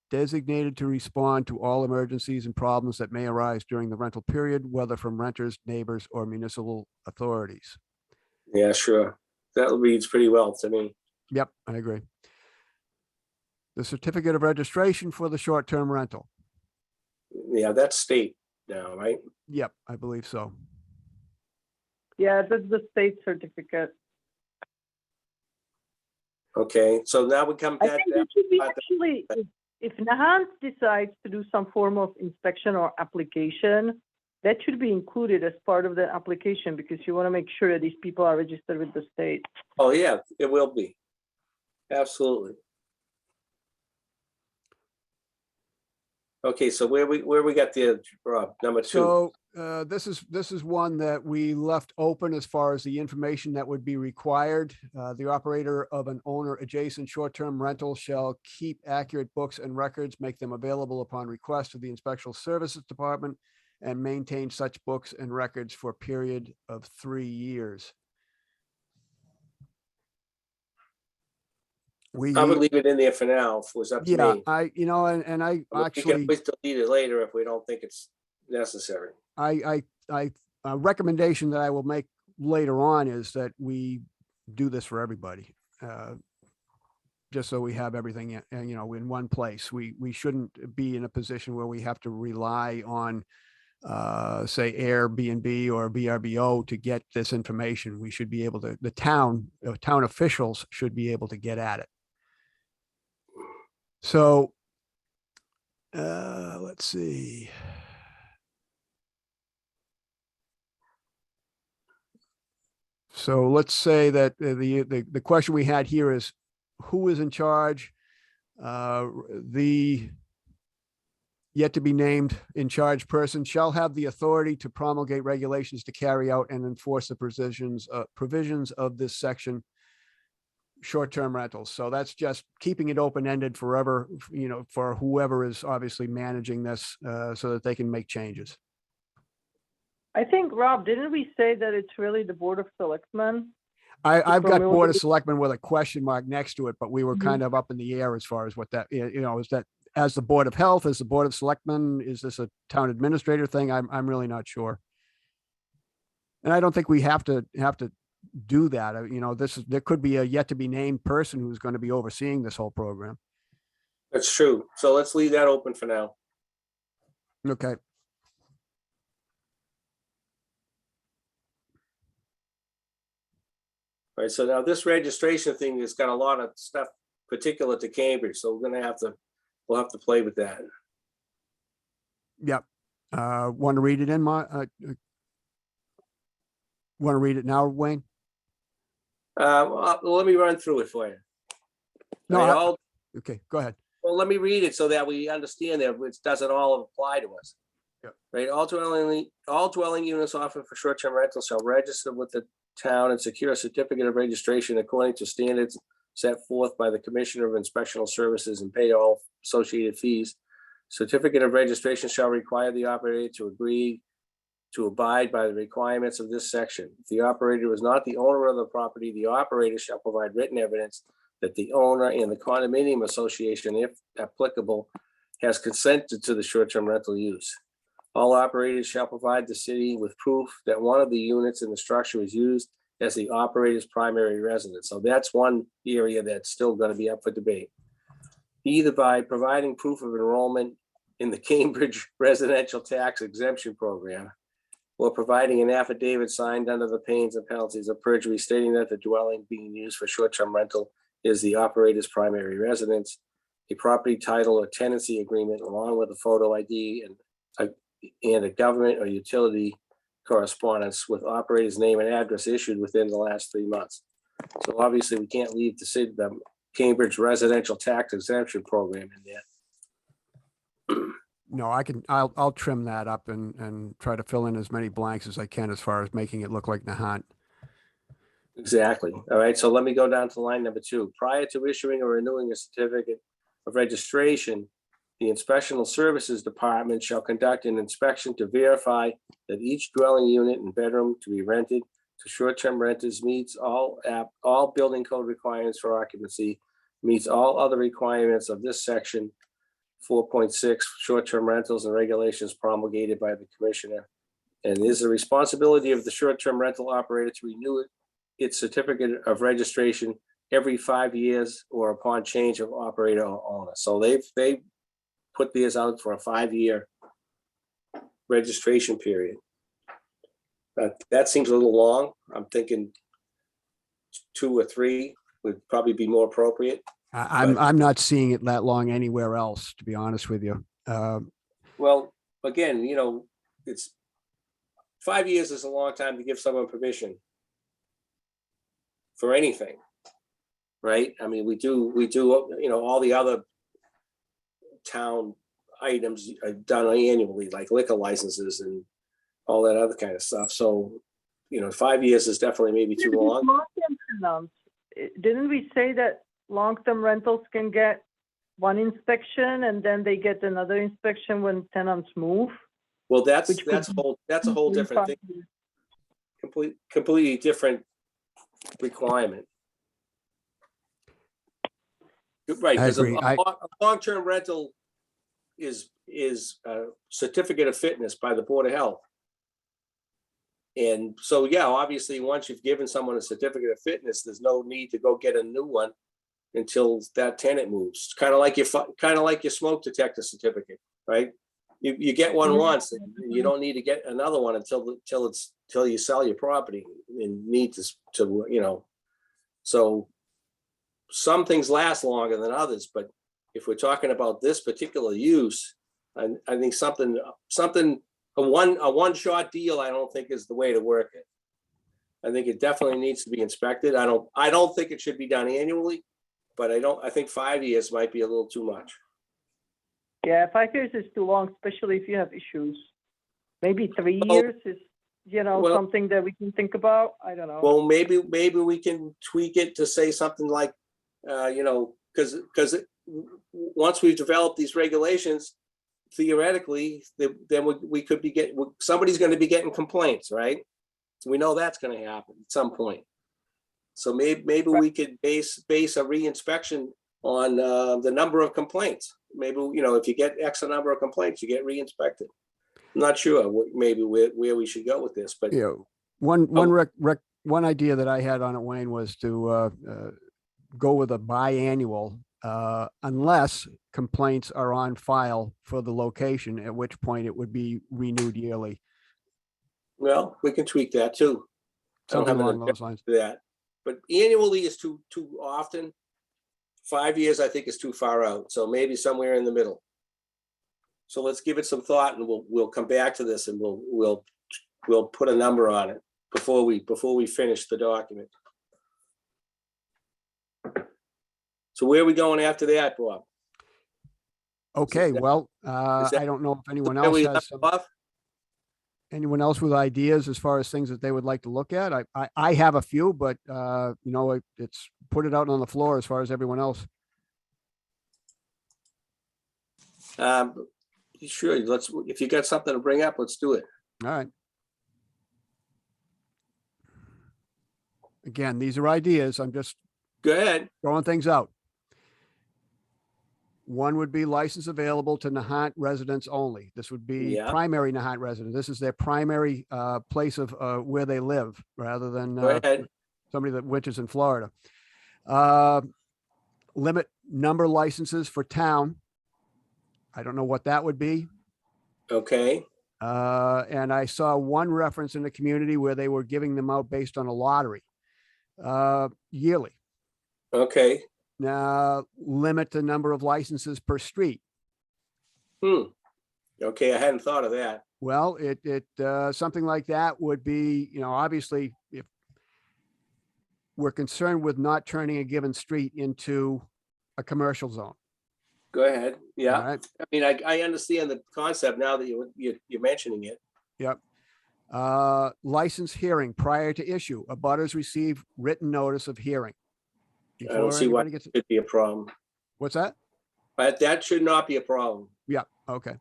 designated to respond to all emergencies and problems that may arise during the rental period, whether from renters, neighbors, or municipal authorities. Yeah, sure. That reads pretty well to me. Yep, I agree. The certificate of registration for the short-term rental. Yeah, that's state now, right? Yep, I believe so. yeah, that's the state certificate. Okay, so now we come I back. think it should be actually, if Nahant decides to do some form of inspection or application, that should be included as part of the application, because you want to make sure that these people are registered with the state. Oh, yeah, it will be. Absolutely. Okay, so where we got the number 2? So this is one that we left open as far as the information that would be required. The operator of an owner adjacent short-term rental shall keep accurate books and records, make them available upon request of the Inspection Services Department, and maintain such books and records for a period of 3 years. I would leave it in there for now. If it was up to Yeah, me. I We can actually, always delete it later if we don't think it's necessary. a recommendation that I will make later on is that we do this for everybody. Just so we have everything in one place. We shouldn't be in a position where we have to rely on say Airbnb or VRBO to get this information. We should be able to, the town officials should be able to get at it. So let's see. So let's say that the question we had here is, who is in charge? The yet to be named in charge person shall have the authority to promulgate regulations to carry out and enforce the provisions of this section, short-term rentals. So that's just keeping it open-ended forever, for whoever is obviously managing this, so that they can make changes. I think, Rob, didn't we say that it's really the Board of Selectmen? I've got promote Board of it. Selectmen with a question mark next to it, but we were kind of up in the air as far as what that, is that as the Board of Health, as the Board of Selectmen, is this a town administrator thing? I'm really not sure. And I don't think we have to do that. There could be a yet to be named person who's going to be overseeing this whole program. That's true. So let's leave that open for now. Okay. All right, so now this registration thing has got a lot of stuff particular to Cambridge, so we'll have to play with that. Yep. Want to read it in want to read it now, Wayne? Well, let me run through it for you. No, All right, okay, go ahead. well, let me read it so that we understand that it doesn't all apply to us. Yep. Right, all dwelling units offered for short-term rental shall register with the town and secure a certificate of registration according to standards set forth by the Commissioner of Inspectional Services and pay all associated fees. Certificate of registration shall require the operator to agree to abide by the requirements of this section. If the operator is not the owner of the property, the operator shall provide written evidence that the owner and the condominium association, if applicable, has consented to the short-term rental use. All operators shall provide the city with proof that one of the units in the structure is used as the operator's primary residence. So that's one area that's still going to be up for debate. Either by providing proof of enrollment in the Cambridge Residential Tax Exemption Program, or providing an affidavit signed under the pains and penalties of perjury stating that the dwelling being used for short-term rental is the operator's primary residence, a property title or tenancy agreement along with a photo ID and a government or utility correspondence with operator's name and address issued within the last 3 months. So obviously we can't leave the Cambridge Residential Tax Exemption Program in there. No, I'll trim that up and try to fill in as many blanks as I can as far as making it look like Nahant. Exactly. All right, so let me go down to line number 2. Prior to issuing or renewing a certificate of registration, the Inspectional Services Department shall conduct an inspection to verify that each dwelling unit and bedroom to be rented to short-term renters meets all building code requirements for occupancy, meets all other requirements of this section 4.6 short-term rentals and regulations promulgated by the Commissioner. And it is the responsibility of the short-term rental operator to renew its certificate of registration every 5 years or upon change of operator or owner. So they've put these out for a 5-year registration period. That seems a little long. I'm thinking 2 or 3 would probably be more appropriate. I'm not seeing it that long anywhere else, to be honest with you. Well, again, it's 5 years is a long time to give someone permission for anything, right? I mean, we do, all the other town items are done annually, like liquor licenses and all that other kind of stuff. So, 5 years is definitely maybe too long. Long-term tenants, didn't we say that long-term rentals can get one inspection and then they get another inspection when tenants move? Well, that's Which could a whole different thing. Completely different requirement. Right, I because agree. a long-term rental is a certificate of fitness by the Board of Health. And so, yeah, obviously, once you've given someone a certificate of fitness, there's no need to go get a new one until that tenant moves. Kind of like your smoke detector certificate, right? You get one once, and you don't need to get another one until you sell your property and need to. So some things last longer than others, but if we're talking about this particular use, I think a one-shot deal, I don't think is the way to work it. I think it definitely needs to be inspected. I don't think it should be done annually, but I think 5 years might be a little too much. Yeah, 5 years is too long, especially if you have issues. Maybe 3 years is, something that we can think about. I don't know. Well, maybe we can tweak it to say something like, because once we've developed these regulations, theoretically, then we could be somebody's going to be getting complaints, right? We know that's going to happen at some point. So maybe we could base a reinspection on the number of complaints. Maybe, if you get X number of complaints, you get reinspected. I'm not sure maybe where we should go with this, but one idea that I had on it, Wayne, was to go with a biannual unless complaints are on file for the location, at which point it would be renewed yearly. Well, we can tweak that too. Something along those lines. That, but annually is too often. 5 years, I think, is too far out. So maybe somewhere in the middle. So let's give it some thought, and we'll come back to this, and we'll put a number on it before we finish the document. So where are we going after that, Bob? Okay, well, I don't know if anyone else has some. Anyone else with ideas as far as things that they would like to look at? I have a few, but, you know, it's put it out on the floor as far as everyone else. Sure, if you got something to bring up, let's do it. All right. Again, these are ideas. I'm just Go ahead. throwing things out. One would be license available to Nahant residents only. This would be Yeah. primary Nahant resident. This is their primary place of where they live, rather than Go ahead. somebody that winters in Florida. Limit number licenses for town. I don't know what that would be. Okay. And I saw one reference in the community where they were giving them out based on a lottery yearly. Okay. Now, limit the number of licenses per street. Okay, I hadn't thought of that. Well, something like that would be, you know, obviously, if we're concerned with not turning a given street into a commercial zone. Go ahead. Yeah. All right. I mean, I understand the concept now that you're mentioning it. Yep. License hearing prior to issue. Abutters receive written notice of hearing. I don't see why anybody it gets. should be a problem. What's that? But that should not be a problem. Yeah. Okay.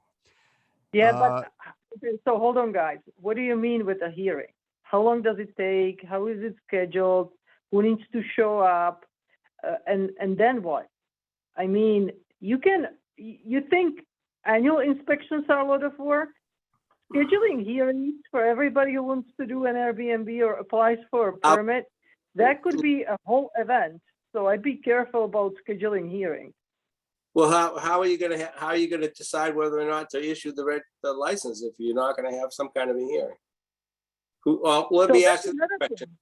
Yeah, but okay, so hold on, guys. What do you mean with a hearing? How long does it take? How is it scheduled? Who needs to show up? And then what? I mean, you think annual inspections are a lot of work? Scheduling hearings for everybody who wants to do an Airbnb or applies for a permit, that could be a whole event. So I'd be careful about scheduling hearings. Well, how are you gonna decide whether or not to issue the license if you're not gonna have some kind of a hearing? Let So me that's ask you another a question. thing.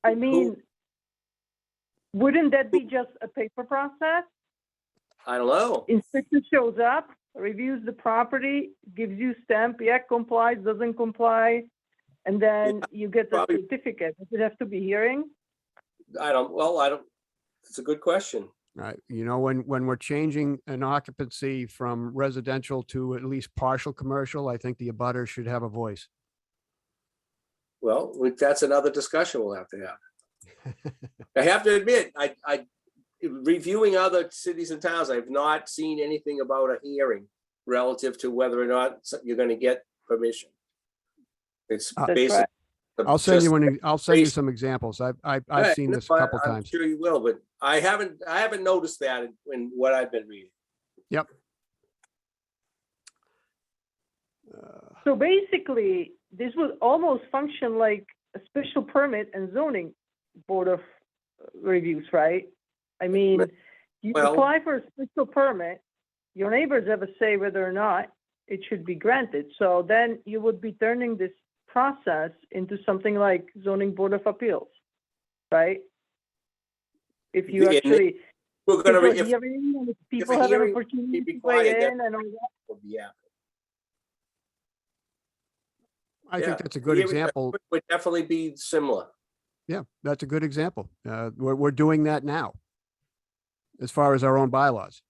I mean, wouldn't that be just a paper process? I don't know. Inspector shows up, reviews the property, gives you stamp, yeah, complies, doesn't comply, and then you get the probably. certificate. Does it have to be hearing? I don't, it's a good question. Right. You know, when we're changing an occupancy from residential to at least partial commercial, I think the abutter should have a voice. Well, that's another discussion we'll have to have. I have to admit, I reviewing other cities and towns, I've not seen anything about a hearing relative to whether or not you're gonna get permission. It's That's basic. right. I'll send you basic- some examples. I've Yeah, seen this a no, couple I'm times. sure you will, but I haven't noticed that in what I've been reading. Yep. So basically, this would almost function like a special permit and zoning board of reviews, right? I mean, you Well- apply for a special permit, your neighbors have a say whether or not it should be granted. So then you would be turning this process into something like zoning board of appeals, right? If you And actually, We're gonna, if a if hearing and if people a have an hearing opportunity be to weigh required, that in and all that. would be after. I Yeah, think that's a good hearing example. would definitely be similar. Yeah, that's a good example. We're doing that now as far as our own bylaws.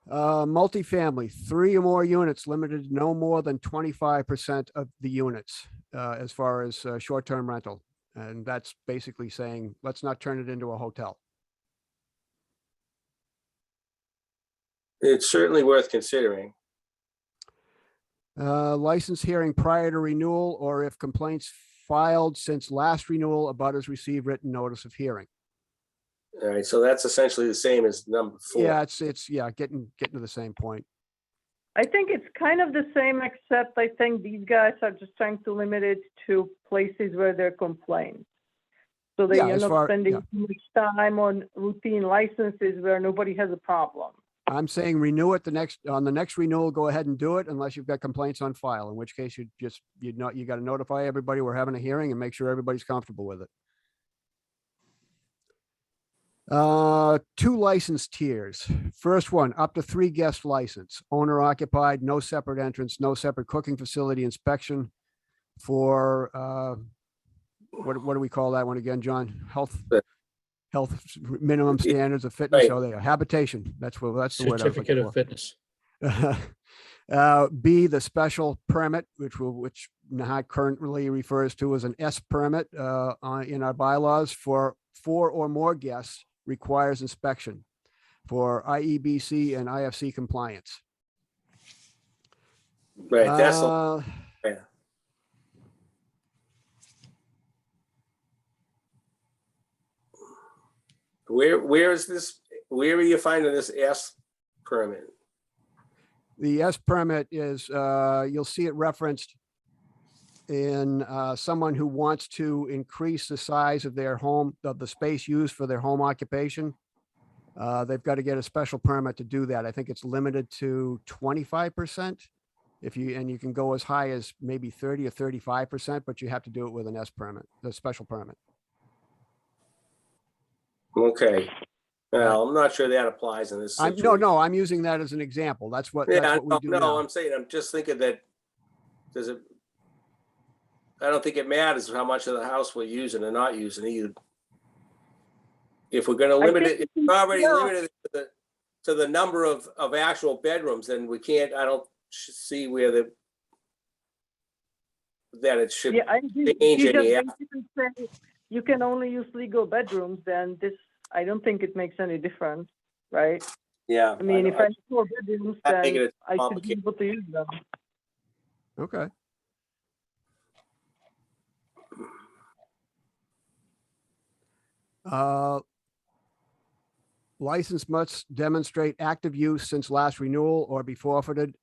Multifamily, 3 or more units limited no more than 25% of the units as far as short-term rental. And that's basically saying, let's not turn it into a hotel. It's certainly worth considering. License hearing prior to renewal, or if complaints filed since last renewal, abutters receive written notice of hearing. All right, so that's essentially the same as number 4. Yeah, it's getting to the same point. I think it's kind of the same, except I think these guys are just trying to limit it to places where there are complaints. So that Yeah, you're as not far- spending yeah. too much time on routine licenses where nobody has a problem. I'm saying renew it on the next renewal, go ahead and do it unless you've got complaints on file, in which case you got to notify everybody we're having a hearing and make sure everybody's comfortable with it. 2 license tiers. First one, up to 3 guest license, owner occupied, no separate entrance, no separate cooking facility inspection for, what do we call that one again, John? Health minimum standards of fitness. Right. Oh, they are habitation. That's the word I was Certificate looking of fitness. for. B, the special permit, which Nahant currently refers to as an S permit in our bylaws for 4 or more guests requires inspection for IEBC and IFC compliance. Right, that's, Uh, yeah. Where is this, where are you finding this S permit? The S permit is, you'll see it referenced in someone who wants to increase the size of their home, of the space used for their home occupation. They've got to get a special permit to do that. I think it's limited to 25%. And you can go as high as maybe 30 or 35%, but you have to do it with an S permit, the special permit. Okay, well, I'm not sure that applies in this situation. No, I'm using that as an example. That's what we do No, now. I'm saying, I'm just thinking that, I don't think it matters how much of the house we're using or not using either. If we're gonna limit it, if we're already Yeah. limited to the number of actual bedrooms, then we can't, I don't see where that it should Yeah, I agree. If change you just any. basically say you can only use legal bedrooms, then this, I don't think it makes any difference, right? Yeah. I mean, if I have 4 bedrooms, I think then it's I should be complicated. able to use them. Okay. License must demonstrate active use since last renewal or be forfeited.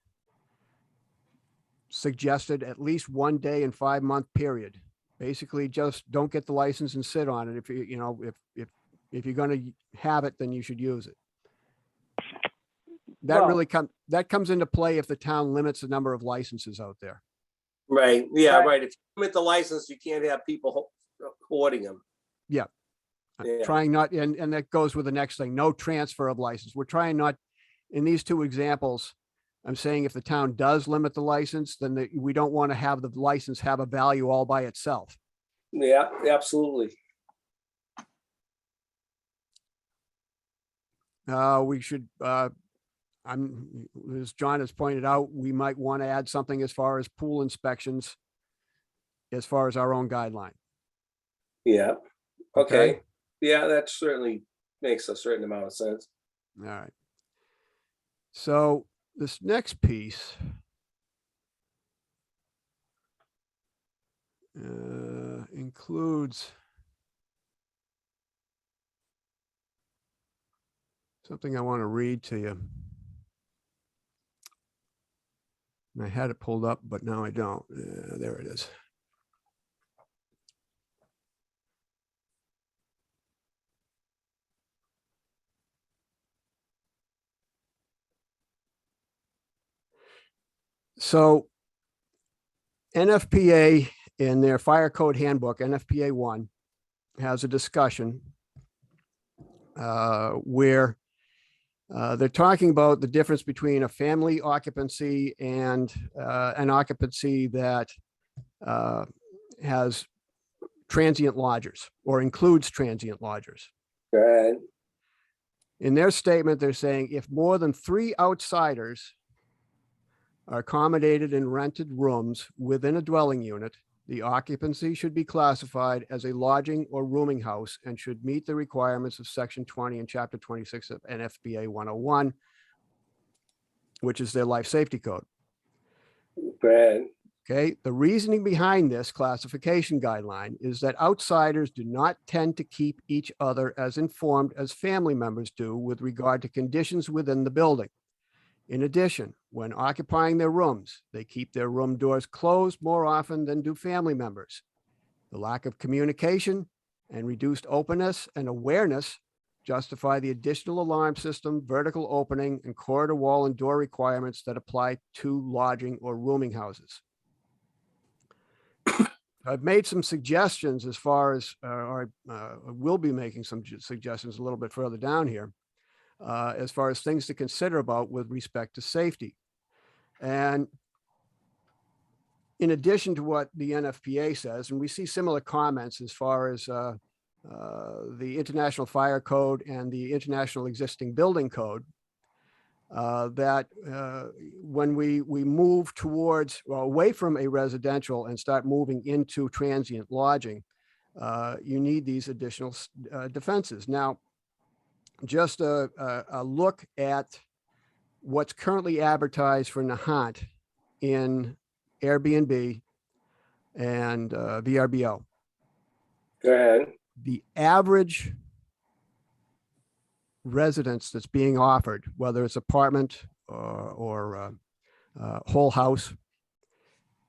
Suggested at least 1 day and 5-month period. Basically, just don't get the license and sit on it. If if you're going to have it, then you should use it. That Well- really comes into play if the town limits the number of licenses out there. Right, yeah, Right. right. If you limit the license, you can't have people hoarding them. Yeah. Yeah. Trying not, and that goes with the next thing, no transfer of license. We're trying not, in these 2 examples, I'm saying if the town does limit the license, then we don't want to have the license have a value all by itself. Yeah, absolutely. We should, as John has pointed out, we might want to add something as far as pool inspections, as far as our own guideline. Yeah, Okay. okay. Yeah, that certainly makes a certain amount of sense. All right. So this next piece includes something I want to read to you. And I had it pulled up, but now I don't. There it is. So NFPA in their fire code handbook, NFPA 1, has a discussion where they're talking about the difference between a family occupancy and an occupancy that has transient lodgers or includes transient lodgers. Right, In their statement, they're saying if more than 3 outsiders are accommodated in rented rooms within a dwelling unit, the occupancy should be classified as a lodging or rooming house and should meet the requirements of Section 20 and Chapter 26 of NFPA 101, which is their life safety code. right. Okay, the reasoning behind this classification guideline is that outsiders do not tend to keep each other as informed as family members do with regard to conditions within the building. In addition, when occupying their rooms, they keep their room doors closed more often than do family members. The lack of communication and reduced openness and awareness justify the additional alarm system, vertical opening, and corridor wall and door requirements that apply to lodging or rooming houses. I've made some suggestions as far as, or I will be making some suggestions a little bit further down here, as far as things to consider about with respect to safety. And in addition to what the NFPA says, and we see similar comments as far as the International Fire Code and the International Existing Building Code, that when we move towards, well, away from a residential and start moving into transient lodging, you need these additional defenses. Now, just a look at what's currently advertised for Nahant in Airbnb and VRBO. Go ahead. The average residence that's being offered, whether it's apartment or whole house,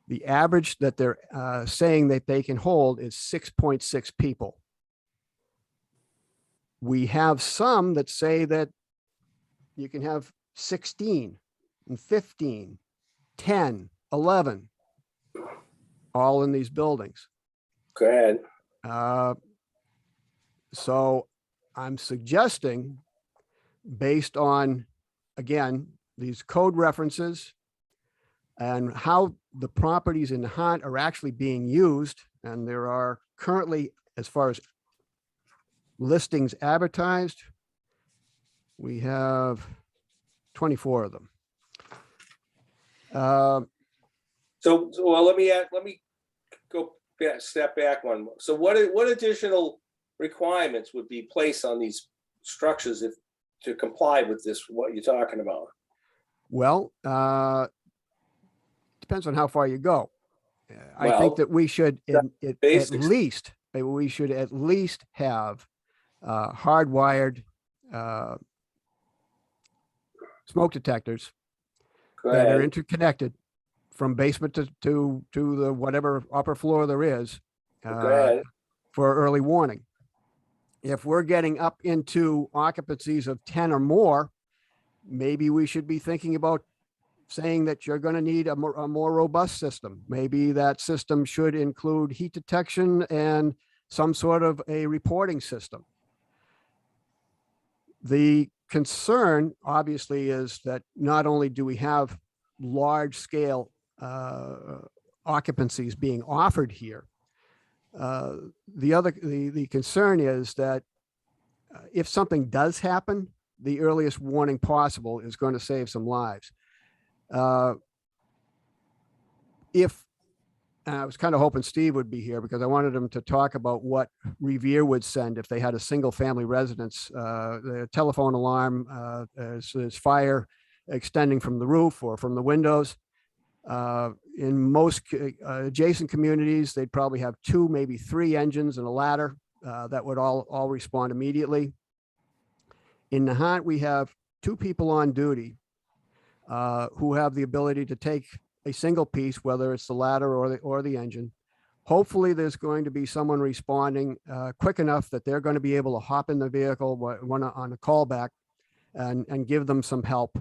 the average that they're saying that they can hold is 6.6 people. We have some that say that you can have 16 and 15, 10, 11, all in these buildings. Go ahead. So I'm suggesting, based on, again, these code references and how the properties in Nahant are actually being used, and there are currently, as far as listings advertised, we have 24 of them. Well, let me go back, step back one more. So what additional requirements would be placed on these structures if to comply with this, what you're talking about? Well, depends on how far you go. I Well, think that we should at basics. least have hardwired smoke detectors Go that are ahead. interconnected from basement to the whatever upper floor there is Go ahead. for early warning. If we're getting up into occupancies of 10 or more, maybe we should be thinking about saying that you're going to need a more robust system. Maybe that system should include heat detection and some sort of a reporting system. The concern, obviously, is that not only do we have large scale occupancies being offered here, the concern is that if something does happen, the earliest warning possible is going to save some lives. And I was kind of hoping Steve would be here because I wanted him to talk about what Revere would send if they had a single family residence. The telephone alarm, there's fire extending from the roof or from the windows. In most adjacent communities, they'd probably have 2, maybe 3 engines and a ladder that would all respond immediately. In Nahant, we have 2 people on duty who have the ability to take a single piece, whether it's the ladder or the engine. Hopefully there's going to be someone responding quick enough that they're going to be able to hop in the vehicle on a callback and give them some help.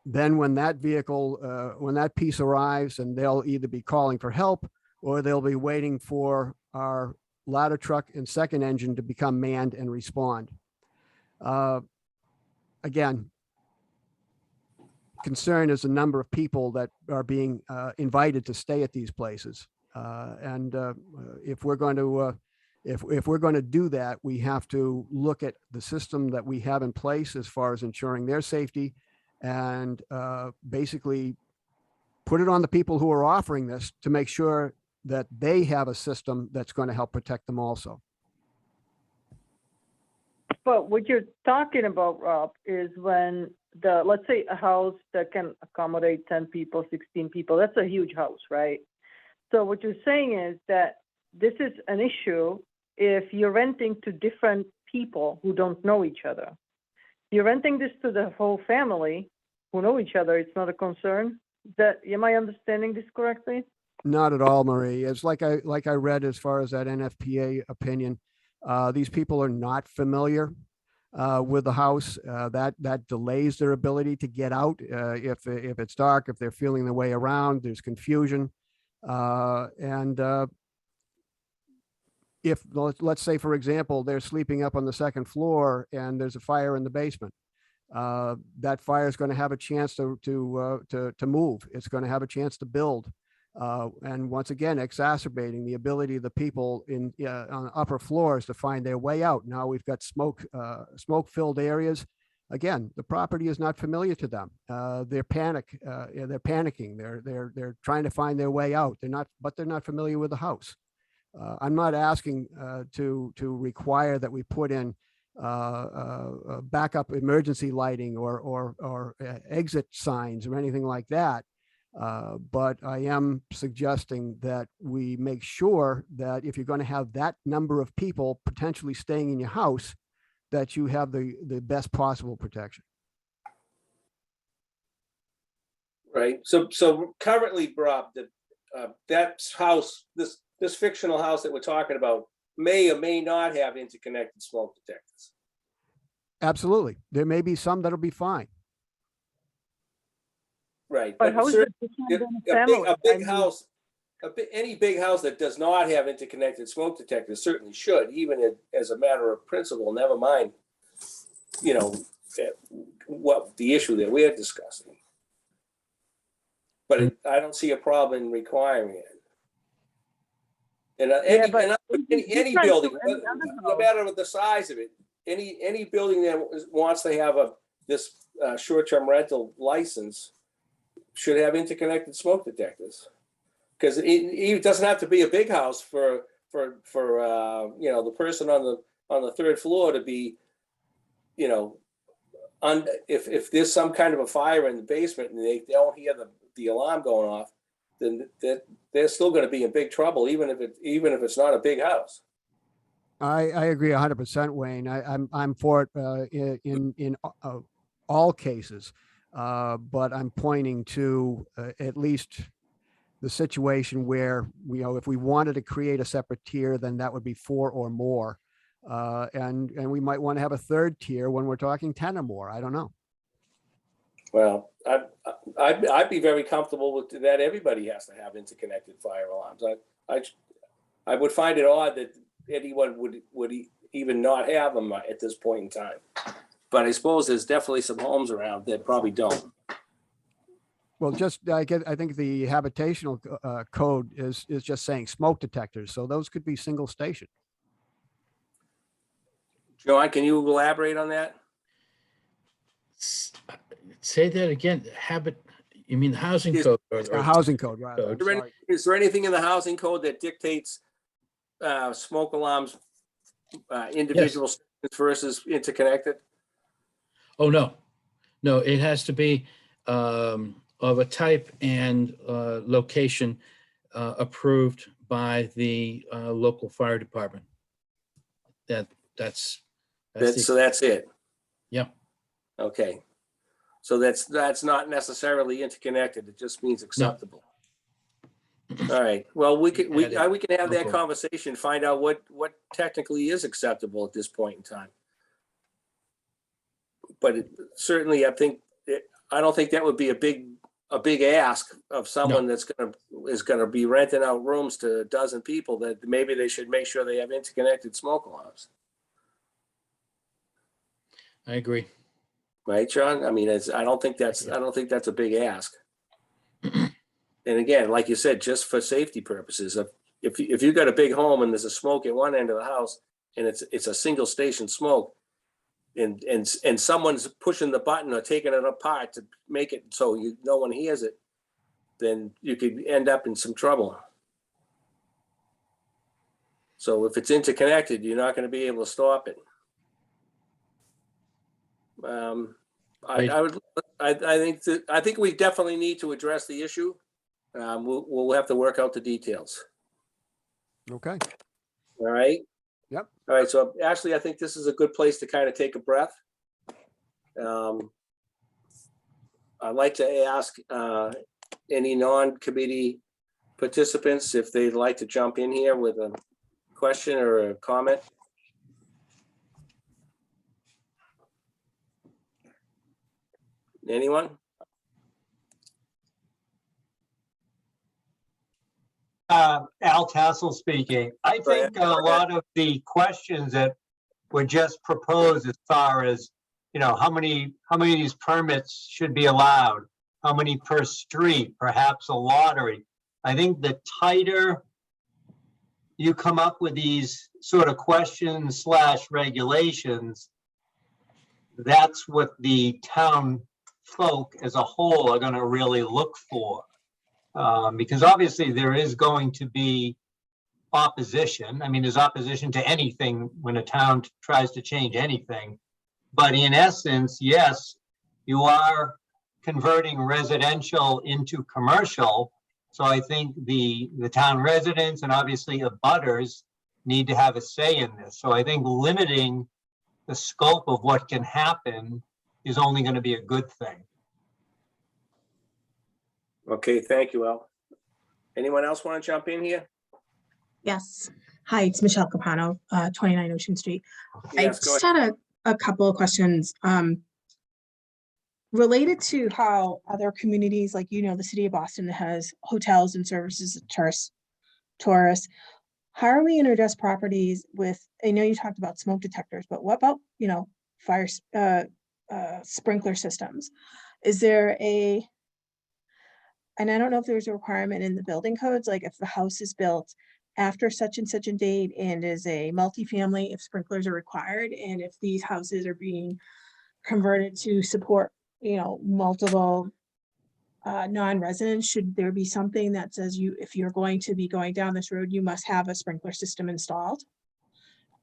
Then when that vehicle, when that piece arrives, and they'll either be calling for help or they'll be waiting for our ladder truck and second engine to become manned and respond. Again, concern is the number of people that are being invited to stay at these places. If we're going to do that, we have to look at the system that we have in place as far as ensuring their safety, and basically put it on the people who are offering this to make sure that they have a system that's going to help protect them also. But what you're talking about, Rob, is when let's say a house that can accommodate 10 people, 16 people, that's a huge house, right? So what you're saying is that this is an issue if you're renting to different people who don't know each other. You're renting this to the whole family who know each other, it's not a concern. Am I understanding this correctly? Not at all, Marie. It's like I read as far as that NFPA opinion. These people are not familiar with the house. That delays their ability to get out. If it's dark, if they're feeling their way around, there's confusion. If let's say, for example, they're sleeping up on the second floor and there's a fire in the basement, that fire is going to have a chance to move. It's going to have a chance to build. And once again, exacerbating the ability of the people on upper floors to find their way out. Now we've got smoke-filled areas. again, the property is not familiar to them. They're panicking. They're trying to find their way out. But they're not familiar with the house. I'm not asking to require that we put in backup emergency lighting or exit signs or anything like that. But I am suggesting that we make sure that if you're going to have that number of people potentially staying in your house, that you have the best possible protection. Right, so currently, Rob, that house, this fictional house that we're talking about may or may not have interconnected smoke detectors. Absolutely. There may be some that'll be fine. Right, But how is it if different than a family? a I big mean, house, any big house that does not have interconnected smoke detectors certainly should, even as a matter of principle, never mind, what the issue that we're discussing. But I don't see a problem in requiring it. And Yeah, but any different building, from any other no house. matter what the size of it, any building that wants to have this short-term rental license should have interconnected smoke detectors. Because it doesn't have to be a big house for the person on the third floor to be, if there's some kind of a fire in the basement and they don't hear the alarm going off, then they're still going to be in big trouble, even if it's not a big house. I agree 100%, Wayne. I'm for it in all cases, but I'm pointing to at least the situation where if we wanted to create a separate tier, then that would be 4 or more, and we might want to have a third tier when we're talking 10 or more. I don't know. Well, I'd be very comfortable with that. Everybody has to have interconnected fire alarms. I would find it odd that anyone would even not have them at this point in time. But I suppose there's definitely some homes around that probably don't. Well, I think the habitational code is just saying smoke detectors, so those could be single station. John, can you elaborate on that? Say that again. You mean the housing code? A housing code, rather. Code. I'm sorry. Is there anything in the housing code that dictates smoke alarms, individual stations versus interconnected? Oh, no, it has to be of a type and location approved by the local fire department. That's it. Yeah. Okay. So that's not necessarily interconnected. It just means acceptable. No. All right. Well, we can have that conversation, find out what technically is acceptable at this point in time. But certainly, I don't think that would be a big ask of someone that's gonna be renting out rooms to a dozen people, that maybe they should make sure they have interconnected smoke alarms. I agree. Right, John? I mean, I don't think that's a big ask. And again, like you said, just for safety purposes, if you've got a big home and there's a smoke at one end of the house and it's a single station smoke, and someone's pushing the button or taking it apart to make it so no one hears it, then you could end up in some trouble. So if it's interconnected, you're not going to be able to stop it. I think we definitely need to address the issue. We'll have to work out the details. Okay. All right. Yep. All right. So Ashley, I think this is a good place to kind of take a breath. I'd like to ask any non-committee participants if they'd like to jump in here with a question or a comment. Anyone? Al Tassel speaking. I think a lot of the questions that were just proposed as far as, how many of these permits should be allowed, how many per street, perhaps a lottery. I think the tighter you come up with these sort of questions / regulations, that's what the town folk as a whole are going to really look for. Because obviously there is going to be opposition. I mean, there's opposition to anything when a town tries to change anything. But in essence, yes, you are converting residential into commercial. So I think the town residents and obviously abutters need to have a say in this. So I think limiting the scope of what can happen is only going to be a good thing. Okay, thank you, Al. Anyone else want to jump in here? Yes. Hi, it's Michelle Capano, 29 Ocean Street. I Yes, go just ahead. had a couple of questions related to how other communities, like, the city of Boston has hotels and services to tourists. How are we going to address properties with, I know you talked about smoke detectors, but what about, fire sprinkler systems? Is there and I don't know if there's a requirement in the building codes, like if the house is built after such and such a date and is a multifamily, if sprinklers are required, and if these houses are being converted to support, multiple non-residents, should there be something that says if you're going to be going down this road, you must have a sprinkler system installed?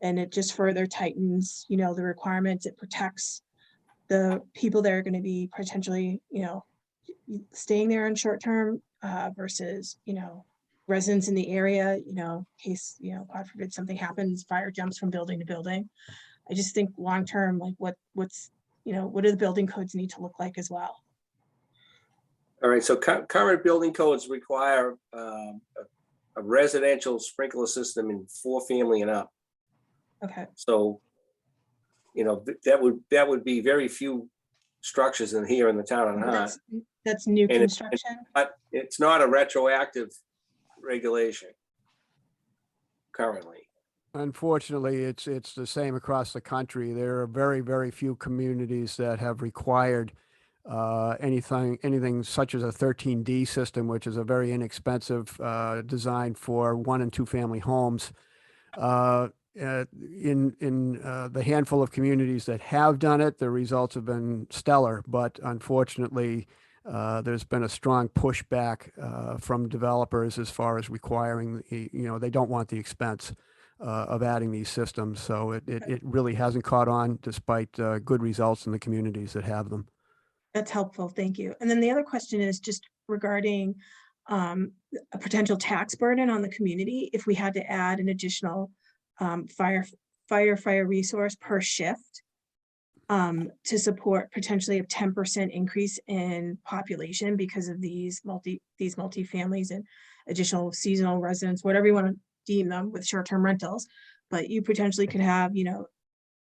And it just further tightens, the requirements. It protects the people that are going to be potentially, staying there in short term versus, residents in the area, in case, God forbid something happens, fire jumps from building to building. I just think long term, like what do the building codes need to look like as well? All right, so current building codes require a residential sprinkler system in 4-family and up. Okay. So, that would be very few structures here in the town of Nahant. That's new And construction. But it's not a retroactive regulation currently. Unfortunately, it's the same across the country. There are very, very few communities that have required anything such as a 13D system, which is a very inexpensive design for 1- and 2-family homes. In the handful of communities that have done it, the results have been stellar. But unfortunately, there's been a strong pushback from developers as far as requiring, they don't want the expense of adding these systems. So it really hasn't caught on despite good results in the communities that have them. That's helpful. Thank you. And then the other question is just regarding a potential tax burden on the community if we had to add an additional fire resource per shift to support potentially a 10% increase in population because of these multifamilies and additional seasonal residents, whatever you want to deem them, with short-term rentals. But you potentially could have,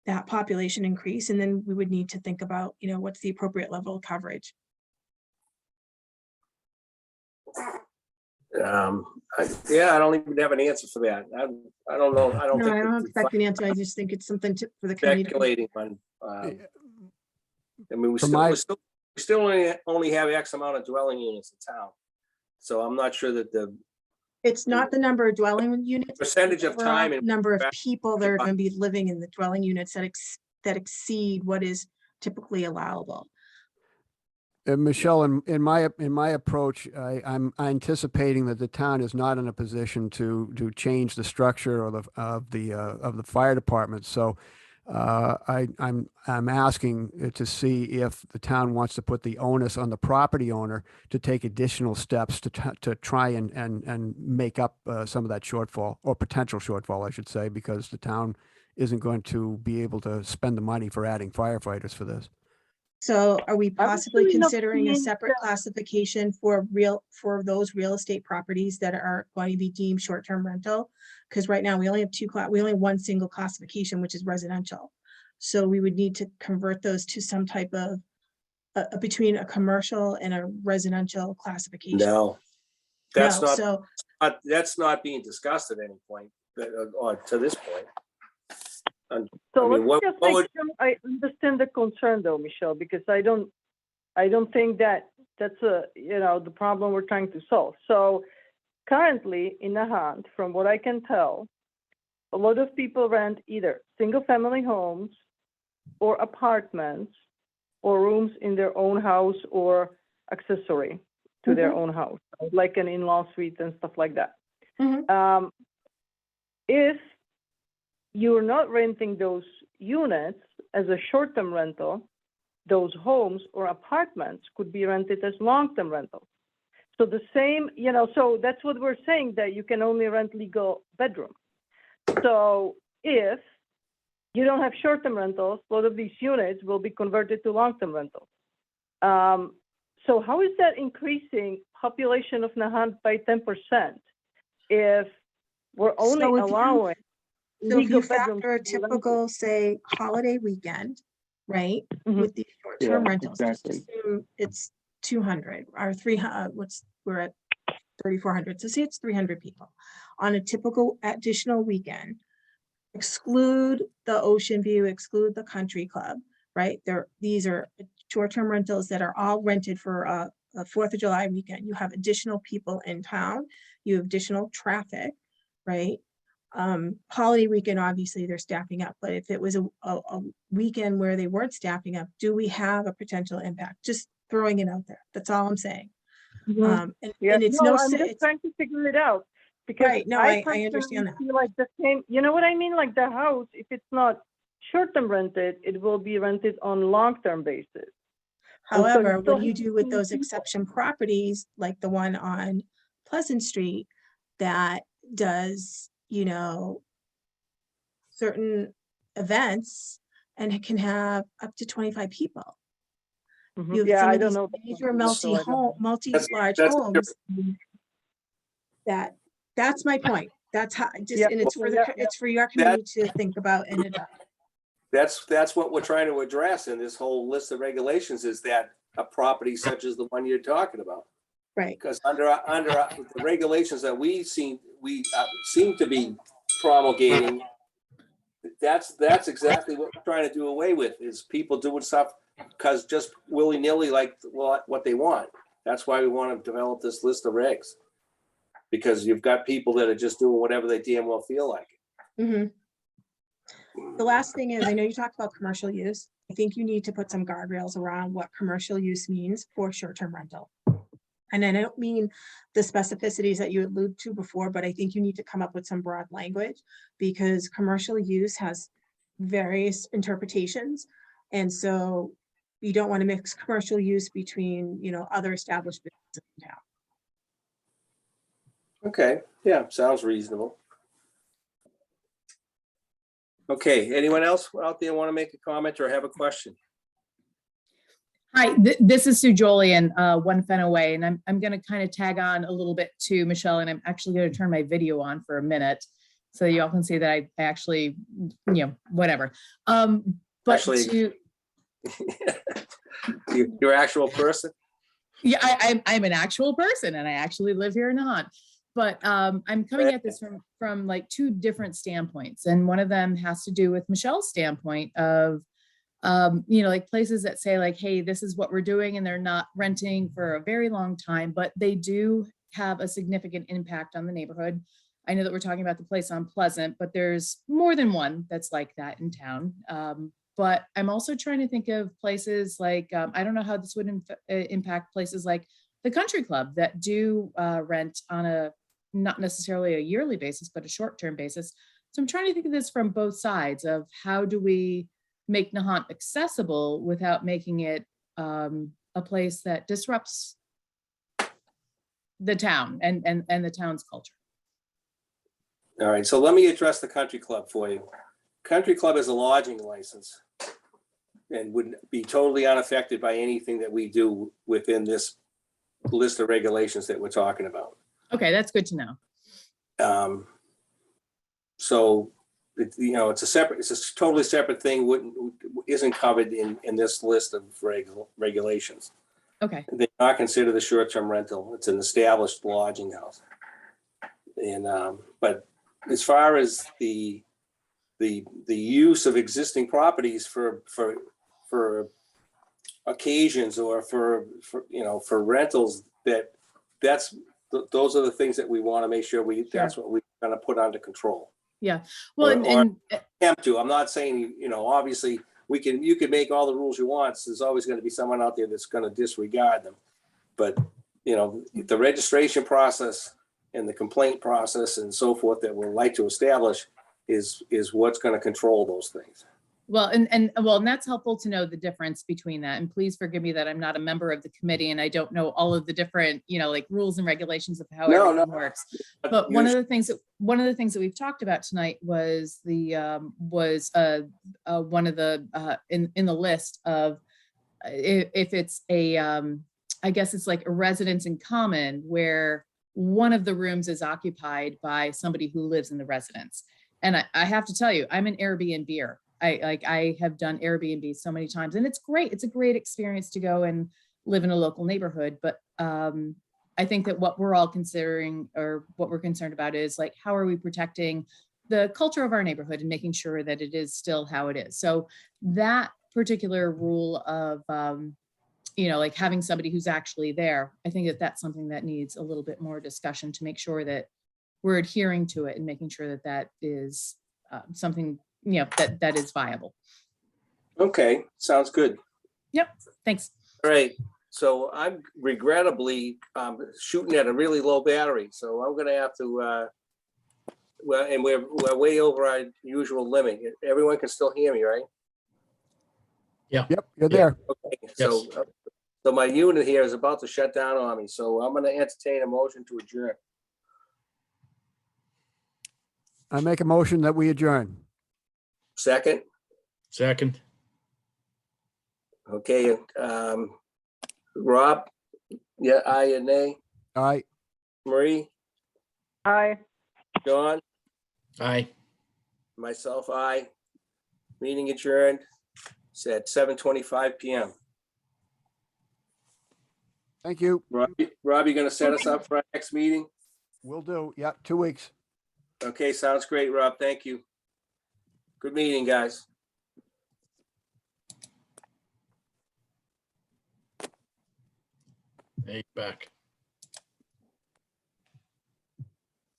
that population increase, and then we would need to think about, what's the appropriate level of coverage. I don't even have an answer for that. I don't know. I don't No, think I don't we can expect an answer. I just think it's something for the community. speculating on. I mean, we From still only have X amount of dwelling units in town. So I'm not sure that the It's not the number of dwelling units. percentage of overall time and number of people that are going to be living in the dwelling units that exceed what is typically allowable. Michelle, in my approach, I'm anticipating that the town is not in a position to change the structure of the fire department. So I'm asking to see if the town wants to put the onus on the property owner to take additional steps to try and make up some of that shortfall, or potential shortfall, I should say, because the town isn't going to be able to spend the money for adding firefighters for this. So are we possibly really not considering a seeing separate classification for those real estate properties that are going to be deemed short-term rental? Because right now we only have one single classification, which is residential. So we would need to convert those to some type of between a commercial and a residential classification. no, that's No, not. so That's not being discussed at any point, or to this point. So I mean, let's just what make would- sure I understand the concern though, Michelle, because I don't think that's the problem we're trying to solve. So currently in Nahant, from what I can tell, a lot of people rent either single family homes or apartments or rooms in their own house or accessory to their own house, like an in-law suite and stuff like that. If you're not renting those units as a short-term rental, those homes or apartments could be rented as long-term rentals. So the same, so that's what we're saying, that you can only rent legal bedroom. So if you don't have short-term rentals, a lot of these units will be converted to long-term rentals. So how is that increasing population of Nahant by 10% if we're only So if you- allowing So if legal you bedrooms factor a to be rented? typical, say, holiday weekend, right, Mhm. with these short-term Yeah, rentals, just exactly. assume it's 200 or 300, we're at 3,400. So say it's 300 people on a typical additional weekend. Exclude the Ocean View, exclude the Country Club, right? These are short-term rentals that are all rented for a 4th of July weekend. You have additional people in town, you have additional traffic, right? Holiday weekend, obviously they're staffing up, but if it was a weekend where they weren't staffing up, do we have a potential impact? Just throwing it out there. That's all I'm saying. Mhm. And Yeah, it's no, no, I'm sa- just it's trying to figure it out. Because right. No, I personally understand that. feel like the same, you know what I mean? Like the house, if it's not short-term rented, it will be rented on long-term basis. And so However, still what you have do with the those same people. exception properties, like the one on Pleasant Street, that does, certain events and it can have up to 25 people. Mhm. You have Yeah, some I of don't these know. major So I don't know. multi-large That's- homes. That's my point. That's how, just, Yeah. and it's for Yeah. it's for your community to think about and adopt. That's what we're trying to address in this whole list of regulations, is that a property such as the one you're talking about. Right. Because under the regulations that we seem to be promulgating, that's exactly what we're trying to do away with, is people doing stuff because just willy-nilly, like what they want. That's why we want to develop this list of regs, because you've got people that are just doing whatever they damn well feel like. Mhm. The last thing is, I know you talked about commercial use. I think you need to put some guardrails around what commercial use means for short-term rental. And I don't mean the specificities that you alluded to before, but I think you need to come up with some broad language, because commercial use has various interpretations. And so you don't want to mix commercial use between, other established businesses in town. Okay, yeah, sounds reasonable. Okay, anyone else out there want to make a comment or have a question? Hi, this is Sue Jolian, One Fenaway, and I'm going to kind of tag on a little bit to Michelle, and I'm actually going to turn my video on for a minute so you all can see that I actually, whatever. But Actually, your actual person? yeah, I'm an actual person, and I actually live here in Nahant. But I'm coming at this from like two different standpoints, and one of them has to do with Michelle's standpoint of like places that say like, hey, this is what we're doing, and they're not renting for a very long time, but they do have a significant impact on the neighborhood. I know that we're talking about the place on Pleasant, but there's more than one that's like that in town. But I'm also trying to think of places like, I don't know how this would impact places like the Country Club that do rent on a, not necessarily a yearly basis, but a short-term basis. So I'm trying to think of this from both sides of how do we make Nahant accessible without making it a place that disrupts the town and the town's culture. All right, so let me address the Country Club for you. Country Club is a lodging license and would be totally unaffected by anything that we do within this list of regulations that we're talking about. Okay, that's good to know. So, it's a totally separate thing, isn't covered in this list of regulations. Okay. They're not considered a short-term rental. It's an established lodging house. And, but as far as the use of existing properties for occasions or for rentals, those are the things that we want to make sure that's what we're going to put under control. Yeah. Well, or attempt to. I'm not saying, obviously you can make all the rules you want. So there's always going to be someone out there that's going to disregard them. But, the registration process and the complaint process and so forth that we'd like to establish is what's going to control those things. Well, and that's helpful to know the difference between that. And please forgive me that I'm not a member of the committee and I don't know all of the different, like rules and regulations of how everything works. But one of the things that we've talked about tonight was one of the in the list of if it's a I guess it's like a residence in common where one of the rooms is occupied by somebody who lives in the residence. And I have to tell you, I'm an Airbnb-er. I have done Airbnb so many times and it's great. It's a great experience to go and live in a local neighborhood. But I think that what we're all considering or what we're concerned about is like, how are we protecting the culture of our neighborhood and making sure that it is still how it is. So that particular rule of, like having somebody who's actually there, I think that that's something that needs a little bit more discussion to make sure that we're adhering to it and making sure that that is something that is viable. Okay, sounds good. Yep, thanks. All right, so I'm regrettably shooting at a really low battery, so I'm gonna have to, and we're way over our usual limit. Everyone can still hear me, right? Yep, you're there. Okay, so my unit here is about to shut down on me, so I'm gonna entertain a motion to adjourn. I make a motion that we adjourn. Second? Second. Okay, Rob? Yeah, aye and nay. All right. Marie? Aye. John? Aye. Myself, aye. Meeting adjourned. It's at 7:25 PM. Thank you. Rob, you gonna set us up for our next meeting? Will do. Yeah, 2 weeks. Okay, sounds great, Rob. Thank you. Good meeting, guys. Hey, back.